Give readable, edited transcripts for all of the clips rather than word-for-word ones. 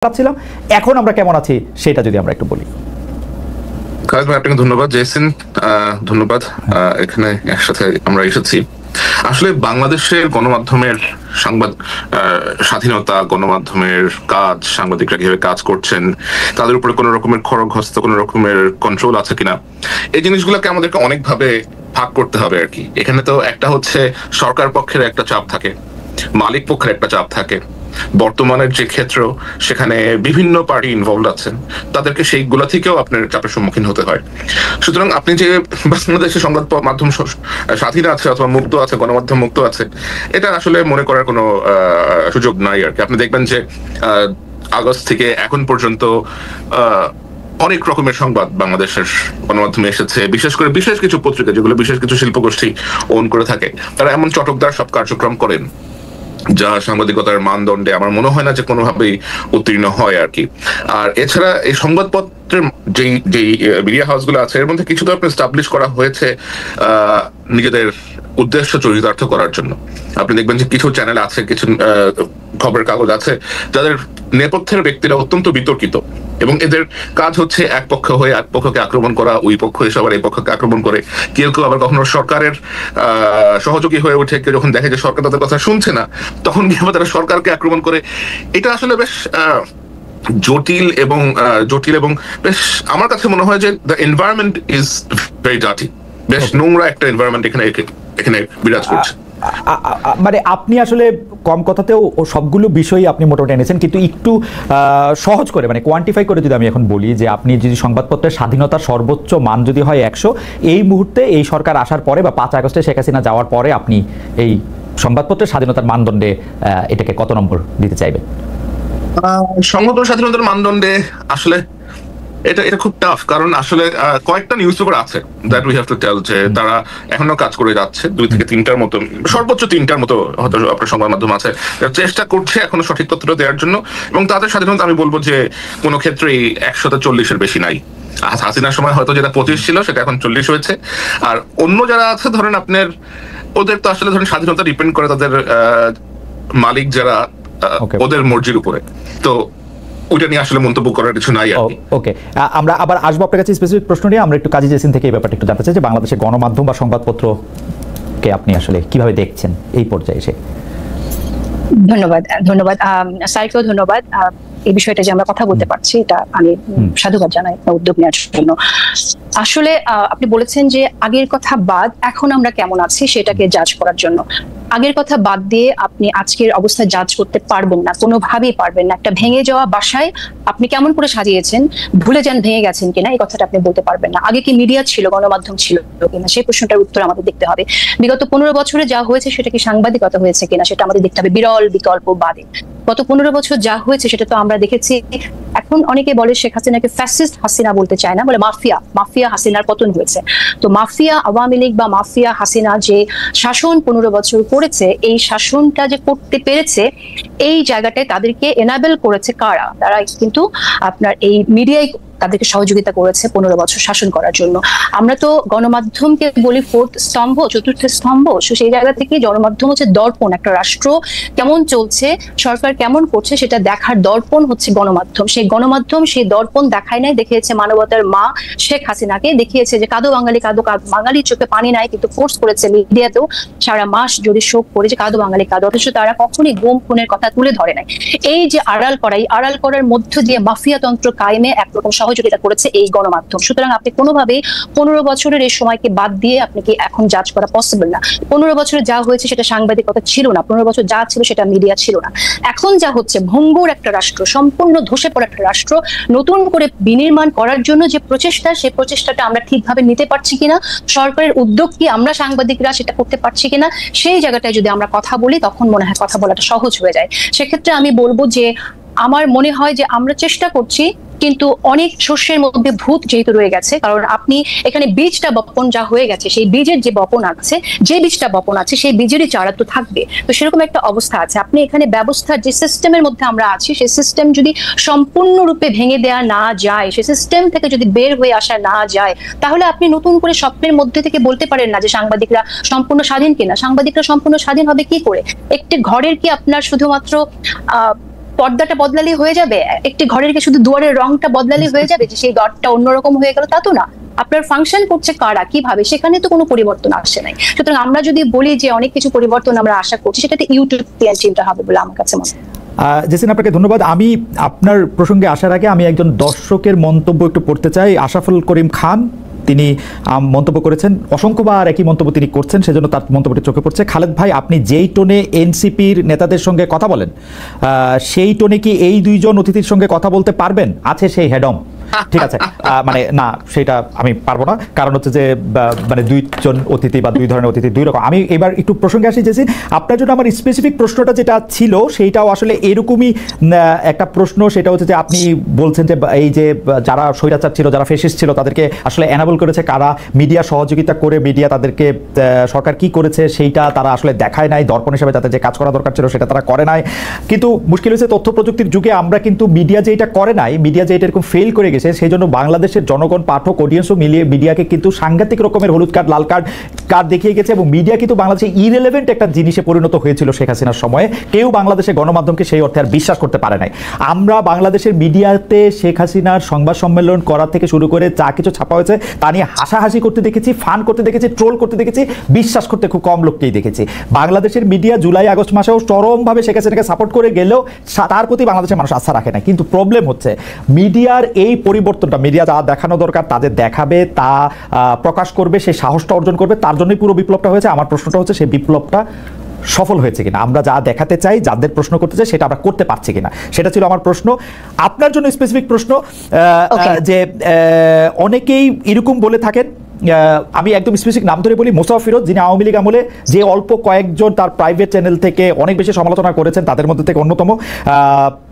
ছিলাম, এখন আমরা কেমন আছি সেটা যদি আমরা একটু বলি। খালেদ ভাই, আপনাকে ধন্যবাদ। জেসিন, ধন্যবাদ। এখানে একসাথে আমরা এসেছি। আসলে বাংলাদেশের গণমাধ্যমের সংবাদ স্বাধীনতা, গণমাধ্যমের কাজ, সাংবাদিকরা কিভাবে কাজ করছেন, তাদের উপরে কোন রকমের খড়গহস্ত, কোন রকমের কন্ট্রোল আছে কিনা, এই জিনিসগুলোকে আমাদেরকে অনেকভাবে ভাগ করতে হবে আর কি। এখানে তো একটা হচ্ছে সরকার পক্ষের একটা চাপ থাকে, মালিক পক্ষের একটা চাপ থাকে, বর্তমানের যে ক্ষেত্র সেখানে বিভিন্ন পার্টি ইনভলভ আছেন, তাদেরকে সেইগুলা থেকেও আপনার চাপের সম্মুখীন হতে হয়। সুতরাং আপনি যে বাংলাদেশের সংবাদ মাধ্যম স্বাধীন আছে অথবা মুক্ত আছে, গণমাধ্যম মুক্ত আছে, এটা আসলে মনে করার কোনো সুযোগ নাই আর কি। আপনি দেখবেন যে আগস্ট থেকে এখন পর্যন্ত অনেক রকমের সংবাদ বাংলাদেশের গণমাধ্যমে এসেছে, বিশেষ করে বিশেষ কিছু পত্রিকা যেগুলো বিশেষ কিছু শিল্পগোষ্ঠী ওন করে থাকে, তারা এমন চটকদার সব কার্যক্রম করেন যা সাংবাদিকতার মানদণ্ডে আমার মনে হয় না যে কোনোভাবেই উত্তীর্ণ হয় আর কি। আর এছাড়া এই সংবাদপত্রের যেই মিডিয়া হাউসগুলো আছে, এর মধ্যে কিছু তো আপনার এস্টাবলিশ করা হয়েছে নিজেদের উদ্দেশ্য চরিতার্থ করার জন্য। আপনি দেখবেন যে কিছু চ্যানেল আছে, কিছু খবরের কাগজ আছে যাদের নেপথ্যের ব্যক্তিরা অত্যন্ত বিতর্কিত, এবং এদের কাজ হচ্ছে এক পক্ষ হয়ে এক পক্ষকে আক্রমণ করা, ওই পক্ষ এসে আবার এই পক্ষকে আক্রমণ করে। কেউ কেউ আবার কখনো সরকারের সহযোগী হয়ে ওঠে, কেউ যখন দেখে যে সরকার তাদের কথা শুনছে না তখন গিয়ে তারা সরকারকে আক্রমণ করে। এটা আসলে বেশ জটিল এবং বেশ আমার কাছে মনে হয় যে the environment is very dirty, বেশ নোংরা একটা এনভায়রনমেন্ট এখানে বিরাজ করছে। মানে আপনি আসলে কম কথাতেও সবগুলো বিষয়ই আপনি মোটামুটি এনেছেন, কিন্তু একটু সহজ করে মানে কোয়ান্টিফাই করে যদি আমি এখন বলি যে আপনি যদি সংবাদপত্রের স্বাধীনতার সর্বোচ্চ মান যদি হয় 100, এই মুহূর্তে এই সরকার আসার পরে বা 5 আগস্টে শেখ হাসিনা যাওয়ার পরে আপনি এই সংবাদপত্রের স্বাধীনতার মানদণ্ডে এটাকে কত নম্বর দিতে চাইবেন? সংবাদ স্বাধীনতার মানদণ্ডে আসলে এটা খুব টাফ, কারণ আসলে কয়েকটা নিউজ পেপার আছে that we have to tell যে তারা এখনো কাজ করে যাচ্ছে, 2 থেকে 3টার মতো, সর্বোচ্চ 3টার মতো হয়তো আপনার সংবাদ মাধ্যম আছে, চেষ্টা করছে এখনো সঠিক তথ্যটা দেওয়ার জন্য, এবং তাদের স্বাধীনতা আমি বলবো যে কোনো ক্ষেত্রেই 140-এর বেশি নাই। হাসিনার সময় হয়তো যেটা 25 ছিল সেটা এখন 40 হয়েছে। আর অন্য যারা আছে ধরেন আপনার, ওদের তো আসলে ধরেন স্বাধীনতা ডিপেন্ড করে তাদের মালিক যারা, ওদের মর্জির উপরে। তো ওইটা নিয়ে আসলে মন্তব্য করার কিছু নাই আর কি। ওকে, আমরা আবার আসবো আপনার কাছে স্পেসিফিক প্রশ্ন নিয়ে। আমরা একটু কাজী জেসিন থেকে এই ব্যাপারটা একটু জানতে চাই যে বাংলাদেশের গণমাধ্যম বা সংবাদপত্রকে আপনি আসলে কিভাবে দেখছেন এই পর্যায়ে এসে। ধন্যবাদ স্যারকেও ধন্যবাদ। এই বিষয়টা যে আমরা কথা বলতে পারছি এটা আমি সাধুবাদ জানাই উদ্যোগ নেওয়ার জন্য। আসলে আপনি বলেছেন যে আগের কথা বাদ এখন আমরা কেমন আছি সেটাকে জাজ করার জন্য। আগের কথা বাদ দিয়ে আপনি আজকের অবস্থা জাজ করতে পারবেন না, কোনোভাবেই পারবেন না। একটা ভেঙে যাওয়া বাসায় আপনি কেমন করে সাজিয়েছেন, ভুলে যান ভেঙে গেছেন কিনা, এই কথাটা আপনি বলতে পারবেন না। আগে কি মিডিয়া ছিল, গণমাধ্যম ছিল কিনা, সেই প্রশ্নটার উত্তর আমাদের দেখতে হবে। বিগত 15 বছরে যা হয়েছে সেটা কি সাংবাদিকতা হয়েছে কিনা সেটা আমাদের দেখতে হবে, বিরল বিকল্প বাদে। গত 15 বছর যা হয়েছে সেটা তো আমরা দেখেছি। এখন অনেকে বলে শেখ হাসিনাকে ফ্যাসিস্ট হাসিনা বলতে চায় না, বলে মাফিয়া হাসিনার পতন হয়েছে। তো মাফিয়া আওয়ামী লীগ বা মাফিয়া হাসিনা যে শাসন 15 বছর করেছে, এই শাসনটা যে করতে পেরেছে এই জায়গাটায় তাদেরকে এনাবেল করেছে কারা? তারা কিন্তু আপনার এই মিডিয়ায় তাদেরকে সহযোগিতা করেছে 15 বছর শাসন করার জন্য। আমরা তো গণমাধ্যমকে বলি 4th স্তম্ভ, 4র্থ স্তম্ভ। সেই জায়গা থেকে গণমাধ্যম হচ্ছে দর্পণ, একটা রাষ্ট্র কেমন চলছে, সরকার কেমন করছে সেটা দেখার দর্পণ হচ্ছে গণমাধ্যম। সেই গণমাধ্যম সেই দর্পণ দেখায় নাই, দেখিয়েছে মানবতার মা শেখ হাসিনাকে, দেখিয়েছে যে কাঁদো বাঙালি কাঁদো, বাঙালির চোখে পানি নাই, কিন্তু ফোর্স করেছে মিডিয়াতেও সারা মাস যদি শোক করে যে কাঁদো বাঙালি কাঁদো, অথচ তারা কখনই গুম খুনের কথা তুলে ধরে নাই। এই যে আড়াল করা, এই আড়াল করার মধ্য দিয়ে মাফিয়াতন্ত্র কায়েমে একরকম সহযোগিতা করেছে এই গণমাধ্যম। সুতরাং আপনি কোনোভাবেই 15 বছরের এই সময়কে বাদ দিয়ে আপনি কি এখন জাজ করা পসিবল না। 15 বছরে যা হয়েছে সেটা সাংবাদিকতা ছিল না, 15 বছর যা ছিল সেটা মিডিয়া ছিল না। এখন যা হচ্ছে ভঙ্গুর একটা রাষ্ট্র, সম্পূর্ণ ধসে পড়া একটা রাষ্ট্র, নতুন করে বিনির্মাণ করার জন্য যে প্রচেষ্টা, সেই প্রচেষ্টাটা আমরা ঠিকভাবে নিতে পারছি কিনা, সরকারের উদ্যোগ কি আমরা সাংবাদিকরা সেটা করতে পারছি কিনা, সেই জায়গাটায় যদি আমরা কথা বলি তখন মনে হয় কথা বলাটা সহজ হয়ে যায়। সেক্ষেত্রে আমি বলবো যে আমার মনে হয় যে আমরা চেষ্টা করছি, কিন্তু অনেক শস্যের মধ্যে ভূত যেহেতু রয়ে গেছে, কারণ আপনি এখানে বীজটা বপন যা হয়ে গেছে, সেই বীজের যে বপন আছে, যে বীজটা বপন আছে সেই বীজেরই চারা তো থাকবে। তো সেরকম একটা অবস্থা আছে। আপনি এখানে ব্যবস্থার যে সিস্টেমের মধ্যে আমরা আছি, সেই সিস্টেম যদি সম্পূর্ণরূপে ভেঙে দেওয়া না যায়, সেই সিস্টেম থেকে যদি বের হয়ে আসা না যায়, তাহলে আপনি নতুন করে স্বপ্নের মধ্যে থেকে বলতে পারেন না যে সাংবাদিকরা সম্পূর্ণ স্বাধীন কিনা। সাংবাদিকরা সম্পূর্ণ স্বাধীন হবে কি করে? একটি ঘরের কি আপনার শুধুমাত্র পর্দাটা বদলালেই হয়ে যাবে, একটি ঘরের কি শুধু দুয়ারের রংটা বদলালেই হয়ে যাবে যে সেই ঘরটা অন্যরকম হয়ে গেল? তা তো না। আপনার ফাংশন করছে কারা, কিভাবে, সেখানে তো কোনো পরিবর্তন আসে নাই। সুতরাং আমরা যদি বলি যে অনেক কিছু পরিবর্তন আমরা আশা করছি, সেটাতে ইউটোপিয়ান চিন্তা হবে বলে আমার কাছে মনে হয়। জেসিন, আপনাকে ধন্যবাদ। আমি আপনার প্রসঙ্গে আসার আগে আমি একজন দর্শকের মন্তব্য একটু পড়তে চাই। আশরাফুল করিম খান তিনি মন্তব্য করেছেন, অসংখ্যবার একই মন্তব্য তিনি করছেন, সেজন্য তার মন্তব্যটি চোখে পড়ছে। খালেদ ভাই, আপনি যেই টোনে এনসিপির নেতাদের সঙ্গে কথা বলেন, সেই টোনে কি এই দুইজন অতিথির সঙ্গে কথা বলতে পারবেন? আছে সেই হেডম? ঠিক আছে, মানে না, সেটা আমি পারবো না, কারণ হচ্ছে যে মানে দুইজন অতিথি বা দুই ধরনের অতিথি দুই রকম। আমি এবার একটু প্রসঙ্গে আসি জেসিন, আপনার জন্য আমার স্পেসিফিক প্রশ্নটা যেটা ছিল সেইটাও আসলে এরকমই একটা প্রশ্ন। সেটা হচ্ছে যে আপনি বলছেন যে এই যে যারা স্বৈরাচার ছিল, যারা ফেসিস্ট ছিল, তাদেরকে আসলে এনাবল করেছে কারা, মিডিয়া সহযোগিতা করে মিডিয়া তাদেরকে, সরকার কি করেছে সেইটা তারা আসলে দেখায় নাই, দর্পণ হিসেবে তাদের যে কাজ করা দরকার ছিল সেটা তারা করে নাই। কিন্তু মুশকিল হয়েছে তথ্য প্রযুক্তির যুগে আমরা কিন্তু মিডিয়া যে এটা করে নাই, মিডিয়া যে এটা এরকম ফেল করে গেছে, সেই জন্য বাংলাদেশের জনগণ, পাঠক, অডিয়েন্সও মিলিয়ে মিডিয়াকে কিন্তু সাংঘাতিক রকমের হলুদ কার্ড, লাল কার্ড দেখিয়ে গেছে, এবং মিডিয়া কিন্তু বাংলাদেশে ইরেলেভেন্ট একটা জিনিসে পরিণত হয়েছিল শেখ হাসিনার সময়ে। কেউ বাংলাদেশের গণমাধ্যমকে সেই অর্থে আর বিশ্বাস করতে পারে নাই। আমরা বাংলাদেশের মিডিয়াতে শেখ হাসিনার সংবাদ সম্মেলন করা থেকে শুরু করে যা কিছু ছাপা হয়েছে তা নিয়ে হাসাহাসি করতে দেখেছি, ফান করতে দেখেছি, ট্রোল করতে দেখেছি, বিশ্বাস করতে খুব কম লোককেই দেখেছি। বাংলাদেশের মিডিয়া জুলাই আগস্ট মাসেও চরমভাবে শেখ হাসিনাকে সাপোর্ট করে গেলেও তার প্রতি বাংলাদেশের মানুষ আস্থা রাখে না। কিন্তু প্রবলেম হচ্ছে মিডিয়ার এই পরিবর্তনটা, মিডিয়া যা দেখানো দরকার তাদের দেখাবে, তা প্রকাশ করবে, সেই সাহসটা অর্জন করবে, তার জন্যই পুরো বিপ্লবটা হয়েছে। আমার প্রশ্নটা হচ্ছে সেই বিপ্লবটা সফল হয়েছে কিনা, আমরা যা দেখাতে চাই, যাদের প্রশ্ন করতে চাই সেটা আমরা করতে পারছি কিনা, সেটা ছিল আমার প্রশ্ন। আপনার জন্য স্পেসিফিক প্রশ্ন যে অনেকেই এরকম বলে থাকেন, আমি একদম স্পেসিফিক নাম ধরে বলি, মোসাফ ফিরোজ, যিনি আওয়ামী লীগ আমলে যে অল্প কয়েকজন তার প্রাইভেট চ্যানেল থেকে অনেক বেশি সমালোচনা করেছেন, তাদের মধ্যে থেকে অন্যতম।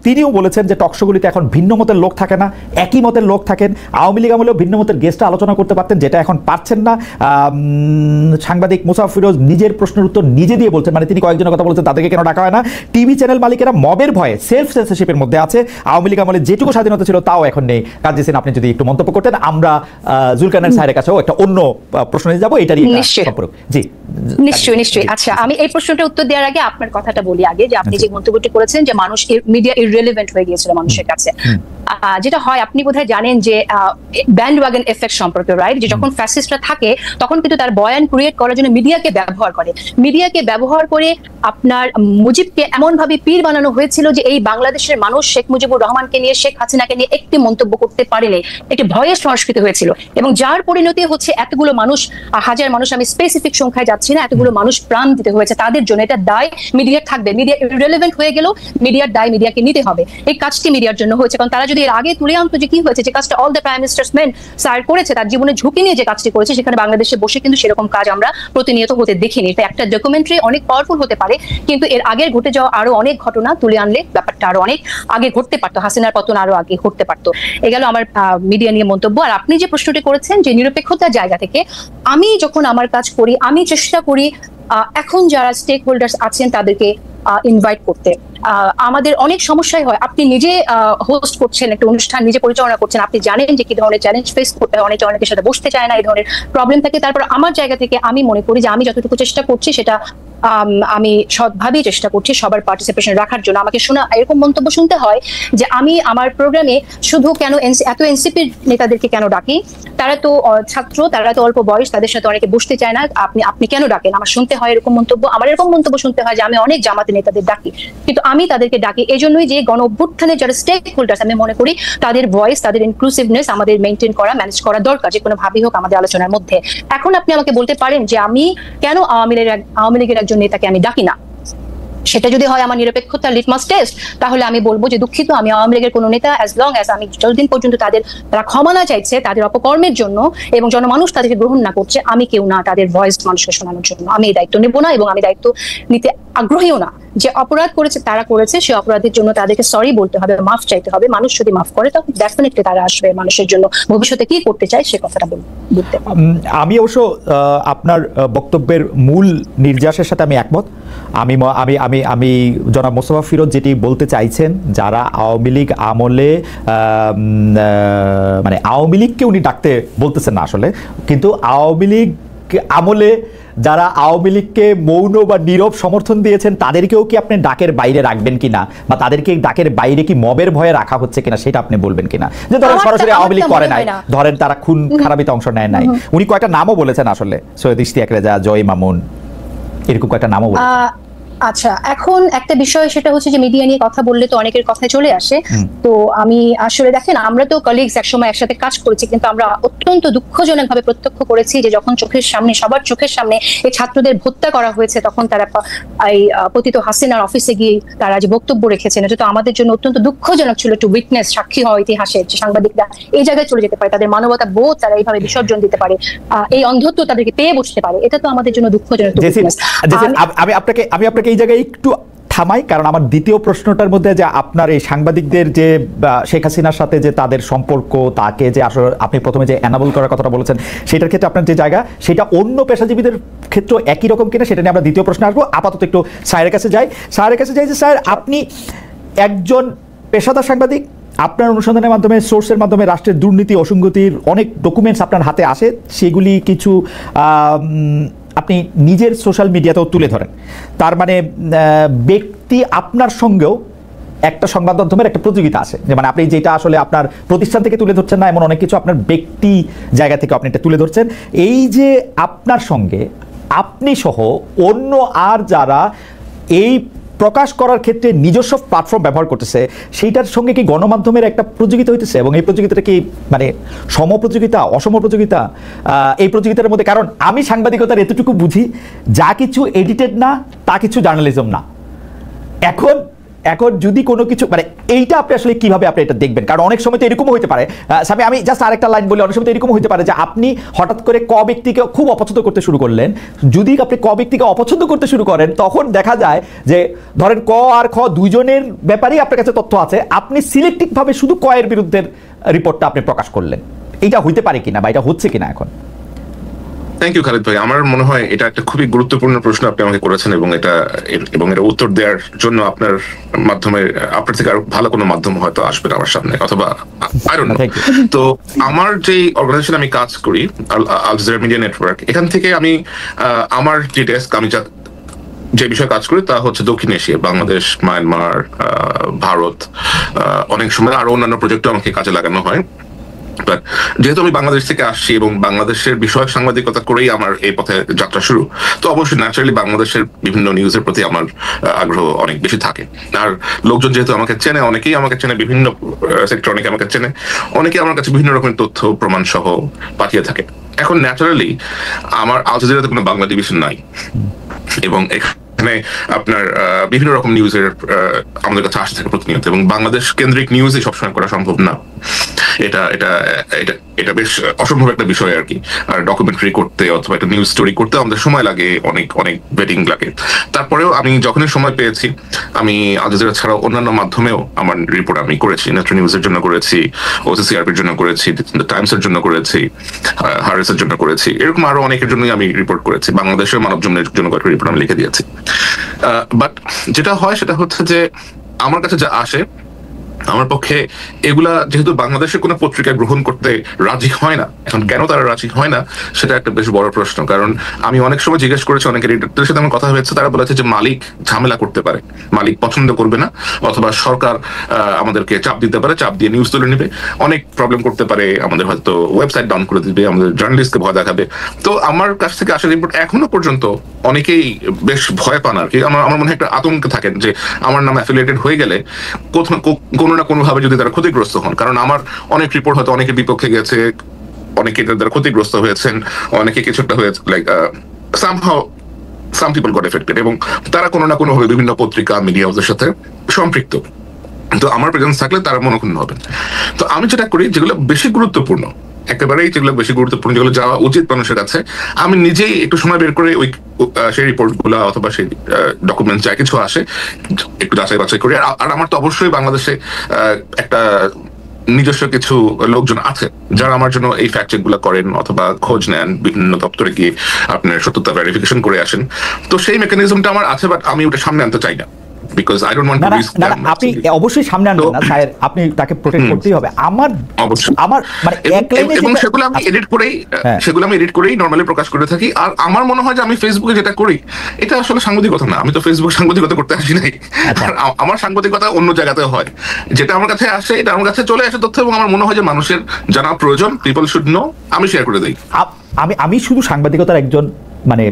তিনিও বলেছেন যে টকশোগুলিতে এখন ভিন্ন মতের লোক থাকে না, একই মতের লোক থাকেন। আওয়ামী লীগ আমলেও ভিন্ন মতের গেস্টরা আলোচনা করতে পারতেন, যেটা এখন পারছেন না। সাংবাদিক মোসাফ ফিরোজ নিজের প্রশ্নের উত্তর নিজে দিয়ে বলছেন, মানে তিনি কয়েকজনের কথা বলছেন তাদেরকে কেন ডাকা হয় না। টিভি চ্যানেল মালিকেরা মবের ভয়ে সেলফ সেন্সরশিপের মধ্যে আছে। আওয়ামী লীগ আমলে যেটুকু স্বাধীনতা ছিল তাও এখন নেই। কাজী হোসেন, আপনি যদি একটু মন্তব্য করতেন, আমরা জুলকারনাইন স্যারের কাছেও একটা অন্য প্রশ্ন নিয়ে যাবো, এটারই সম্পর্ক। জি, নিশ্চয়ই। আচ্ছা, আমি এই প্রশ্নটার উত্তর দেওয়ার আগে আপনার কথাটা বলি আগে, যে আপনি যে মন্তব্যটি করেছেন যে মানুষ, মিডিয়া ইররিলেভেন্ট হয়ে গিয়েছিল মানুষের কাছে। যেটা হয়, আপনি বোধহয় জানেন যে ব্যান্ডওয়াগন এফেক্ট সম্পর্কে, রাইট? যে যখন ফ্যাসিস্টরা থাকে তখন কিন্তু তার বয়ান ক্রিয়েট করার জন্য মিডিয়াকে ব্যবহার করে। মিডিয়াকে ব্যবহার করে আপনার মুজিবকে এমন ভাবে পীর বানানো হয়েছিল যে এই বাংলাদেশের মানুষ শেখ মুজিবুর রহমানকে নিয়ে, শেখ হাসিনাকে নিয়ে একটি মন্তব্য করতে পারেনি। একটি ভয়ের সংস্কৃতি হয়েছিল, এবং যার পরিণতি হচ্ছে এতগুলো মানুষ, হাজার মানুষ, আমি স্পেসিফিক সংখ্যায় যাচ্ছি না, এতগুলো মানুষ প্রাণ দিতে হয়েছে তাদের জন্য। এটা দায় মিডিয়ার থাকবে। মিডিয়া ইররিলেভেন্ট হয়ে গেল, মিডিয়ার দায় মিডিয়াকে নিতে হবে। এই কাজটি মিডিয়ার জন্য হয়েছে, কারণ তারা যদি এর আগে তুলে আনতো যে কি হয়েছে, যে কাজটা all the prime ministers main sir করেছে, তার জীবনে ঝুঁকি নিয়ে যে কাজটি করেছে, সেখানে বাংলাদেশে বসে কিন্তু সেরকম কাজ আমরা প্রতিনিয়ত হতে দেখিনি। এটা একটা ডকুমেন্টারি অনেক পাওয়ারফুল হতে পারে, কিন্তু এর আগের ঘটে যাওয়া আরো অনেক ঘটনা তুলে আনলে ব্যাপারটা আরো অনেক আগে ঘটতে পারতো, হাসিনার পতন আরো আগে ঘটতে পারতো। এ গেল আমার মিডিয়া নিয়ে মন্তব্য। আর আপনি যে প্রশ্নটি করেছেন যে নিরপেক্ষতার জায়গা থেকে, আমি যখন আমার কাজ করি আমি চেষ্টা করি এখন যারা স্টেক হোল্ডার্স আছেন তাদেরকে ইনভাইট করতে। আমাদের অনেক সমস্যাই হয়, আপনি নিজে হোস্ট করছেন একটা অনুষ্ঠান, নিজে পরিচালনা করছেন, আপনি জানেন যে কি ধরনের চ্যালেঞ্জ ফেস করতে হয়, অনেকে অনেকের সাথে বসতে চায় না, এই ধরনের প্রবলেম থাকে। তারপর আমার জায়গা থেকে আমি মনে করি যে আমি যতটুকু চেষ্টা করছি সেটা আমি সৎভাবেই চেষ্টা করছি সবার পার্টিসিপেশন রাখার জন্য। আমাকে শোনা এরকম মন্তব্য শুনতে হয় যে আমি আমার প্রোগ্রামে শুধু কেন এত এনসিপির নেতাদেরকে কেন ডাকি, তারা তো ছাত্র, তারা তো অল্প বয়স, তাদের সাথে অনেকে বসতে চায় না, আপনি কেন ডাকেন? আমার শুনতে হয় এরকম মন্তব্য। আমার এরকম মন্তব্য শুনতে হয় যে আমি অনেক জামাতে নেতাদের ডাকি, কিন্তু আমি তাদেরকে ডাকি এই জন্যই যে গণ অভ্যুত্থানের যারা স্টেক হোল্ডার্স, আমি মনে করি তাদের ভয়েস, তাদের ইনক্লুসিভনেস আমাদের মেনটেন করা, ম্যানেজ করা দরকার, যে কোনো ভাবেই হোক আমাদের আলোচনার মধ্যে। এখন আপনি আমাকে বলতে পারেন যে আমি কেন আওয়ামী লীগের একজন নেতাকে আমি ডাকি না, সেটা যদি হয় আমার নিরপেক্ষতার লিটমাস টেস্ট, তাহলে আমি বলবো যে দুঃখিত, আমি আওয়ামী লীগের কোনো নেতা, অ্যাজ লং অ্যাজ আমি যতদিন পর্যন্ত তারা ক্ষমা না চাইছে তাদের অপকর্মের জন্য এবং জনমানুষ তাদেরকে গ্রহণ না করছে, আমি কেউ না তাদের ভয়েস মানুষকে শোনানোর জন্য। আমি এই দায়িত্ব নেব না, এবং আমি দায়িত্ব নিতে আগ্রহীও না। যে অপরাধ করেছে তারা করেছে, সে অপরাধের জন্য তাদেরকে সরি বলতে হবে, মাফ চাইতে হবে। মানুষ যদি মাফ করে তখন ডেফিনেটলি তারা আসবে মানুষের জন্য ভবিষ্যতে কি করতে চায় সে কথাটা বলতে। আমি অবশ্য আপনার বক্তব্যের মূল নির্যাসের সাথে আমি একমত। আমি জনাব মোস্তফা ফিরোজ যেটি বলতে চাইছেন, যারা আওয়ামী লীগ আমলে, মানে আওয়ামী লীগকে উনি ডাকতে বলতেছেন না আসলে, কিন্তু আওয়ামী লীগ আমলে যারা আওয়ামী লীগকে মৌন বা নীরব সমর্থন দিয়েছেন তাদেরকেও কি আপনি ডাকের বাইরে রাখবেন কিনা, বা তাদেরকে ডাকের বাইরে কি মবের ভয়ে রাখা হচ্ছে কিনা সেটা আপনি বলবেন কিনা? যে ধরেন সরাসরি আওয়ামী লীগ করে নাই, ধরেন তারা খুন খারাপিতে অংশ নেয় নাই, উনি কয়েকটা নামও বলেছেন আসলে, সৈয়দ ইশতিয়াক রেজা, জয় মামুন, এরকম কয়েকটা নামও বলেছেন। আচ্ছা, এখন একটা বিষয় সেটা হচ্ছে যে মিডিয়া নিয়ে কথা বললে তো অনেকের কথায় চলে আসে। তো আমি আসলে দেখেন, আমরা তো কলিগস একসময় একসাথে কাজ করেছি, কিন্তু আমরা অত্যন্ত দুঃখজনক ভাবে প্রত্যক্ষ করেছি যে যখন চোখের সামনে, সবার চোখের সামনে এই ছাত্রদের হত্যা করা হয়েছে, তখন তারা এই পতিত হাসিনার অফিসে গিয়ে তারা যে বক্তব্য রেখেছেন, এটা তো আমাদের জন্য অত্যন্ত দুঃখজনক ছিল। টু উইটনেস, সাক্ষী হওয়া ইতিহাসের, যে সাংবাদিকরা এই জায়গায় চলে যেতে পারে, তাদের মানবতা বোধ তারা এইভাবে বিসর্জন দিতে পারে, এই অন্ধত্ব তাদেরকে পেয়ে বসতে পারে, এটা তো আমাদের জন্য দুঃখজনক। আমি আপনাকে এই জায়গায় একটু থামাই, কারণ আমার দ্বিতীয় প্রশ্নটার মধ্যে যে আপনার এই সাংবাদিকদের যে শেখ হাসিনার সাথে যে তাদের সম্পর্ক, তাকে যে আসলে আপনি প্রথমে যে এনাবল করার কথাটা বলেছেন, সেটার ক্ষেত্রে আপনার যে জায়গা, সেটা অন্য পেশাজীবীদের ক্ষেত্রে একই রকম কিনা সেটা নিয়ে আমরা দ্বিতীয় প্রশ্নে আসবো। আপাতত একটু স্যারের কাছে যাই যে স্যার, আপনি একজন পেশাদার সাংবাদিক, আপনার অনুসন্ধানের মাধ্যমে, সোর্সের মাধ্যমে রাষ্ট্রের দুর্নীতি, অসঙ্গতির অনেক ডকুমেন্টস আপনার হাতে আসে, সেগুলি কিছু আপনি নিজের সোশ্যাল মিডিয়াতেও তুলে ধরেন। তার মানে ব্যক্তি আপনার সঙ্গেও একটা সংবাদ মাধ্যমের একটা প্রতিযোগিতা আছে, যে মানে আপনি যেটা আসলে আপনার প্রতিষ্ঠান থেকে তুলে ধরছেন না, এমন অনেক কিছু আপনার ব্যক্তি জায়গা থেকে আপনি এটা তুলে ধরছেন। এই যে আপনার সঙ্গে আপনি সহ অন্য আর যারা এই প্রকাশ করার ক্ষেত্রে নিজস্ব প্ল্যাটফর্ম ব্যবহার করতেছে, সেইটার সঙ্গে কি গণমাধ্যমের একটা প্রতিযোগিতা হইতেছে? এবং এই প্রতিযোগিতাটা কি মানে সম প্রতিযোগিতা, অসম প্রতিযোগিতা? এই প্রতিযোগিতার মধ্যে, কারণ আমি সাংবাদিকতার এতটুকু বুঝি, যা কিছু এডিটেড না তা কিছু জার্নালিজম না। এখন যদি কোনো কিছু মানে এইটা আপনি আসলে কিভাবে আপনি এটা দেখবেন? কারণ অনেক সময় তো এরকমও হতে পারে, আমি জাস্ট আরেকটা লাইন বলি, অনেক সময় তো এরকম হতে পারে যে আপনি হঠাৎ করে ক ব্যক্তিকে খুব অপছন্দ করতে শুরু করলেন। যদি আপনি ক ব্যক্তিকে অপছন্দ করতে শুরু করেন, তখন দেখা যায় যে ধরেন ক আর খ দুইজনের ব্যাপারেই আপনার কাছে তথ্য আছে, আপনি সিলেক্টিভভাবে শুধু ক এর বিরুদ্ধে রিপোর্টটা আপনি প্রকাশ করলেন। এইটা হইতে পারে কিনা, বা এটা হচ্ছে কিনা এখন? থ্যাংক ইউ খালিদ ভাই। আমার মনে হয় এটা একটা খুবই গুরুত্বপূর্ণ প্রশ্ন আপনি আমাকে করেছেন, এবং এটা উত্তর দেওয়ার জন্য আপনার মাধ্যমে, আপনার থেকে আরো ভালো কোনো মাধ্যম হয়তো আসবে আমার সামনে, অথবা আই ডোন্ট নো। তো আমার যে অর্গানাইজেশন আমি কাজ করি, আল জাজিরা মিডিয়া নেটওয়ার্ক, এখান থেকে আমি আমার যে ডেস্ক, আমি যে বিষয়ে কাজ করি তা হচ্ছে দক্ষিণ এশিয়া, বাংলাদেশ, মায়ানমার, ভারত, অনেক সময় আরো অন্যান্য প্রজেক্টও আমাকে কাজে লাগানো হয়। যেহেতু আমি বাংলাদেশ থেকে আসছি এবং বাংলাদেশের বিষয়ক সাংবাদিকতা করেই আমার এই পথে যাত্রা শুরু, তো অবশ্যই ন্যাচারালি বাংলাদেশের বিভিন্ন নিউজের প্রতি আমার আগ্রহ অনেক বেশি থাকে। আর লোকজন যেহেতু আমাকে চেনে, অনেকেই আমাকে চেনে, বিভিন্ন সেক্টর অনেকে আমাকে চেনে, অনেকেই আমার কাছে বিভিন্ন রকমের তথ্য প্রমাণ সহ পাঠিয়ে থাকে। এখন ন্যাচারালি আমার আল জাজিরাতে কোনো বাংলা ডিভিশন নাই, এবং এখানে আপনার বিভিন্ন রকম নিউজের আমাদের কাছে আসতে থাকে প্রতিনিয়ত, এবং বাংলাদেশ কেন্দ্রিক নিউজই সবসময় করা সম্ভব না। এটা বেশ অসম্ভব একটা বিষয় আর কি। আর ডকুমেন্টারি করতে অথবা একটা নিউজ স্টোরি করতে আমাদের সময় লাগে, অনেক ওয়েটিং লাগে। তারপরেও আমি যখনই সময় পেয়েছি, আমি আল জাজিরা ছাড়াও অন্যান্য মাধ্যমেও আমার রিপোর্ট আমি করেছি। নেত্র নিউজের জন্য করেছি, ওসিসিআরপির জন্য করেছি, দ্য টাইমসের জন্য করেছি, হারেসের জন্য করেছি, এরকম আরো অনেকের জন্যই আমি রিপোর্ট করেছি। বাংলাদেশের মানব জমিনের জন্য কয়েকটা রিপোর্ট আমি লিখে দিয়েছি। বাট যেটা হয় সেটা হচ্ছে যে আমার কাছে যা আসে, আমার পক্ষে এগুলা যেহেতু বাংলাদেশের কোনো পত্রিকা গ্রহণ করতে রাজি হয় না। এখন কেন তারা রাজি হয় না সেটা একটা বেশ বড় প্রশ্ন। কারণ আমি অনেক সময় জিজ্ঞেস করেছি, অনেকের রিডাক্টরের সাথে আমার কথা হয়েছে, তারা বলেছে যে মালিক ঝামেলা করতে পারে, মালিক পছন্দ করবে না, অথবা সরকার আমাদেরকে চাপ দিতে পারে, চাপ দিয়ে নিউজ তুলে নেবে, অনেক প্রবলেম করতে পারে, আমাদের হয়তো ওয়েবসাইট ডাউন করে দিবে, আমাদের জার্নালিস্টকে ভয় দেখাবে। তো আমার কাছ থেকে আসা রিপোর্ট এখনো পর্যন্ত অনেকেই বেশ ভয় পান আর কি। আমার মনে হয় একটা আতঙ্কে থাকেন যে আমার নাম অ্যাফিলিয়েটেড হয়ে গেলে কোনো না কোনোভাবে যদি তারা ক্ষতিগ্রস্ত হন। কারণ আমার অনেক রিপোর্ট হয়তো অনেকের বিপক্ষে গেছে, অনেকে তারা ক্ষতিগ্রস্ত হয়েছেন, অনেকে কিছুটা হয়েছে, like somehow some people goat affected, এবং তারা কোনো না কোনোভাবে বিভিন্ন পত্রিকা, মিডিয়া হাউসের সাথে সম্পৃক্ত। তো আমার প্রেজেন্স থাকলে তারা মনোক্ষুণ্ণ হবেন। তো আমি যেটা করি, যেগুলো বেশি গুরুত্বপূর্ণ, একেবারেই যেগুলো বেশি গুরুত্বপূর্ণ, যেগুলো যাওয়া উচিত মানুষের কাছে, আমি নিজেই একটু সময় বের করে সেই রিপোর্ট গুলা অথবা সেই ডকুমেন্ট যা কিছু আসে একটু যাচাই বাছাই করি। আর আমার তো অবশ্যই বাংলাদেশে একটা নিজস্ব কিছু লোকজন আছে যারা আমার জন্য এই ফ্যাক্ট চেক গুলা করেন অথবা খোঁজ নেন, বিভিন্ন দপ্তরে গিয়ে আপনার সত্যতা ভেরিফিকেশন করে আসেন। তো সেই মেকানিজমটা আমার আছে, বাট আমি ওটা সামনে আনতে চাই না। Because I don't want to risk them. আপনি অবশ্যই সামনে আনবেন না স্যার, আপনি তাকে প্রোটেক্ট করতেই হবে। আমার মানে এক লাইনে এবং সেগুলো আমি এডিট করেই নরমালি প্রকাশ করে থাকি। আর আমার মনে হয় যে আমি ফেসবুকে যেটা করি এটা আসলে সাংবাদিকতা না, আমি তো ফেসবুক সাংবাদিকতা করতে আসি নাই। আমার সাংবাদিকতা অন্য জায়গাতে হয়, যেটা আমার কাছে আসে, এটা আমার কাছে চলে আসে তথ্য, এবং আমার মনে হয় যে মানুষের জানা প্রয়োজন, পিপল শুড নো, আমি শেয়ার করে দিই। আমি শুধু সাংবাদিকতার একজন মানে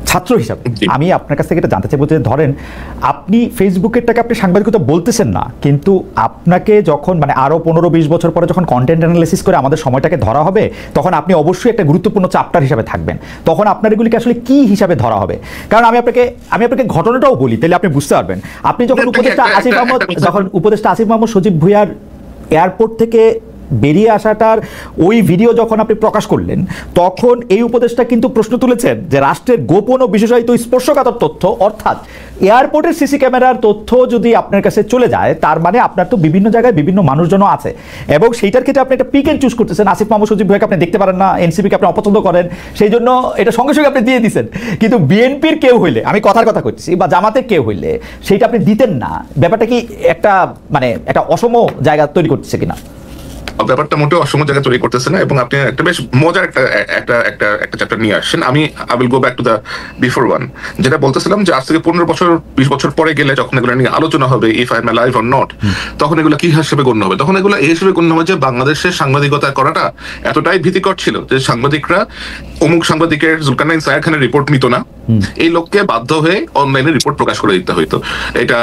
ছাত্র হিসাবে আমি আপনার কাছ থেকে এটা জানতে চাইবো যে ধরেন আপনি ফেসবুকেরটাকে আপনি সাংবাদিকতা বলতেছেন না, কিন্তু আপনাকে যখন মানে আরো 15-20 বছর পরে যখন কন্টেন্ট অ্যানালিসিস করে আমাদের সময়টাকে ধরা হবে, তখন আপনি অবশ্যই একটা গুরুত্বপূর্ণ চ্যাপ্টার হিসাবে থাকবেন। তখন আপনার এগুলিকে আসলে কি হিসাবে ধরা হবে? কারণ আমি আপনাকে ঘটনাটাও বলি, তাহলে আপনি বুঝতে পারবেন। আপনি যখন উপদেষ্টা আসিফ মাহমুদ সজীব ভুঁইয়ার এয়ারপোর্ট থেকে বেরিয়ে আসাটার ওই ভিডিও যখন আপনি প্রকাশ করলেন, তখন এই উপদেষ্টা কিন্তু প্রশ্ন তুলেছেন যে রাষ্ট্রের গোপন ও বিশেষায়িত স্পর্শকাতর তথ্য, অর্থাৎ এয়ারপোর্টের সিসি ক্যামেরার তথ্য যদি আপনার কাছে চলে যায়, তার মানে আপনার তো বিভিন্ন জায়গায় বিভিন্ন মানুষজনও আছে, এবং সেইটার ক্ষেত্রে আপনি একটা পিক এন্ড চুজ করতেছেন। আসিফ মাহমুদ সজীব ভুঁইয়াকে আপনি দেখতে পারেন না, এনসিপিকে আপনি অপছন্দ করেন, সেই জন্য এটা সঙ্গে সঙ্গে আপনি দিয়ে দিচ্ছেন। কিন্তু বিএনপির কেউ হইলে, আমি কথার কথা করছি, বা জামাতের কেউ হইলে সেইটা আপনি দিতেন না। ব্যাপারটা কি একটা মানে একটা অসম জায়গা তৈরি করতেছে কিনা? ব্যাপারটা মোটেও অসম জায়গা তৈরি করতেছে না, এবং আপনি একটা বেশ মজার একটা চ্যাপ্টার নিয়ে আসছেন। I will go back to the before one, যেটা বলতেছিলাম যে আজ থেকে 15-20 বছর পরে গেলে যখন এগুলো নিয়ে আলোচনা হবে, if I am alive or not, তখন এগুলো কি হিসেবে গণ্য হবে? তখন এগুলো এই হিসেবে গণ্য হবে যে বাংলাদেশের সাংবাদিকতা করাটা এতটাই ভীতিকর ছিল যে সাংবাদিকরা অমুক সাংবাদিকের জুলকারনাইন সায়ের খানের রিপোর্ট নিত না, এই লোককে বাধ্য হয়ে অনলাইনে রিপোর্ট প্রকাশ করে দিতে হইতো। এটা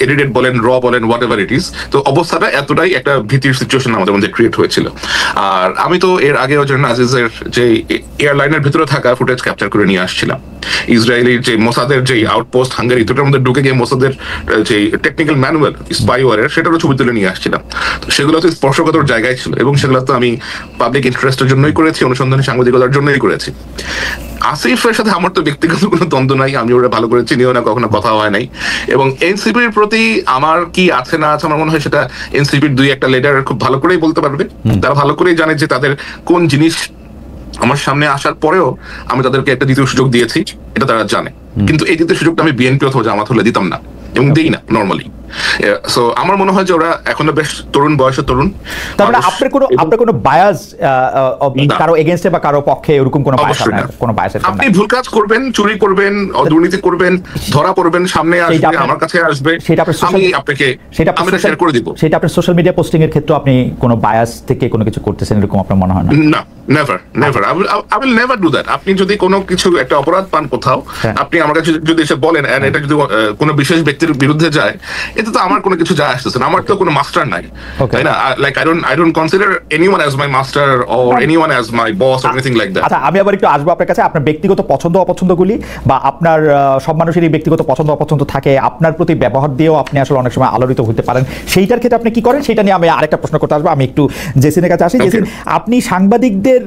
এডিটেড বলেন, র বলেন, হোয়াট এভার ইট ইজ। তো অবস্থাটা এতটাই একটা ভীতির সিচুয়েশন আমাদের মধ্যে ক্রিয়েট হয়েছিল। আর আমি তো এর আগেও আজিজের যে এয়ারলাইনের ভিতরে থাকা ফুটেজ ক্যাপচার করে নিয়ে আসছিলাম। ইসরায়েলির যে মোসাদের যে আউটপোস্ট হাঙ্গেরি, দুটোর মধ্যে ঢুকে গিয়ে মোসাদের যে টেকনিক্যাল ম্যানুয়াল স্পাইওয়ারের, সেটারও ছবি তুলে নিয়ে আসছিলাম। তো সেগুলো তো স্পর্শকাতর জায়গায় ছিল, এবং সেগুলো তো আমি পাবলিক ইন্টারেস্টের জন্যই করেছি, অনুসন্ধানী সাংবাদিকতার জন্যই করেছি। আসিফের সাথে আমার তো ব্যক্তিগত কোনো দ্বন্দ্ব নাই, আমি ওরা ভালো করে চিনিও না, কখনো কথা হয় নাই। এবং এনসিপির প্রতি আমার কি আছে না আছে, আমার মনে হয় সেটা এনসিপির 2-1 লিডার খুব ভালো করেই বলতে পারবে। তারা ভালো করেই জানে যে তাদের কোন জিনিস আমার সামনে আসার পরেও আমি তাদেরকে একটা দ্বিতীয় সুযোগ দিয়েছি, এটা তারা জানে। কিন্তু এই দ্বিতীয় সুযোগটা আমি বিএনপি অথবা জামাত হলে দিতাম না, এবং দিই না নর্মালি। সো আমার মনে হয় যে ওরা এখনো বেশ তরুণ বয়সে তরুণ। তারপরে আপনার কোনো বায়াস কারো এগেইনস্টে বা কারো পক্ষে এরকম কোনো বায়াস? আপনি ভুল কাজ করবেন, চুরি করবেন, দুর্নীতি করবেন, ধরা পড়বেন, সামনে আসবে, আমার কাছে আসবে, আমি আপনাকে শেয়ার করে দিব। সেটা আপনার সোশ্যাল মিডিয়া পোস্টিং এর ক্ষেত্রে আপনি কোনো বায়াস থেকে কোনো কিছু করতেছেন এরকম আপনার মনে হয় না? না, never I will never do that. আপনি যদি কোনো কিছু একটা অপরাধ পান কোথাও, আপনি আমার কাছে যদি এসে বলেন, এটা যদি কোনো বিশেষ ব্যক্তির বিরুদ্ধে যায়, এতে তো আমার কোনো কিছু যায় আসতেছে না। আমার তো কোনো মাস্টার নাই, তাই না? Like I don't consider anyone as my master or anyone as my boss or anything like that. আচ্ছা, আমি আবার একটু আসবো আপনার কাছে। আপনার ব্যক্তিগত পছন্দ অপছন্দগুলি, বা আপনার সব মানুষেরই ব্যক্তিগত পছন্দ অপছন্দ থাকে, আপনার প্রতি ব্যবহার দিয়েও আপনি আসলে অনেক সময় আলোড়িত হতে পারেন, সেইটার ক্ষেত্রে আপনি কি করেন সেটা নিয়ে আমি আরেকটা প্রশ্ন করতে আসবো। আমি একটু জেসিনের কাছে আসি। জেসিন, আপনি সাংবাদিকদের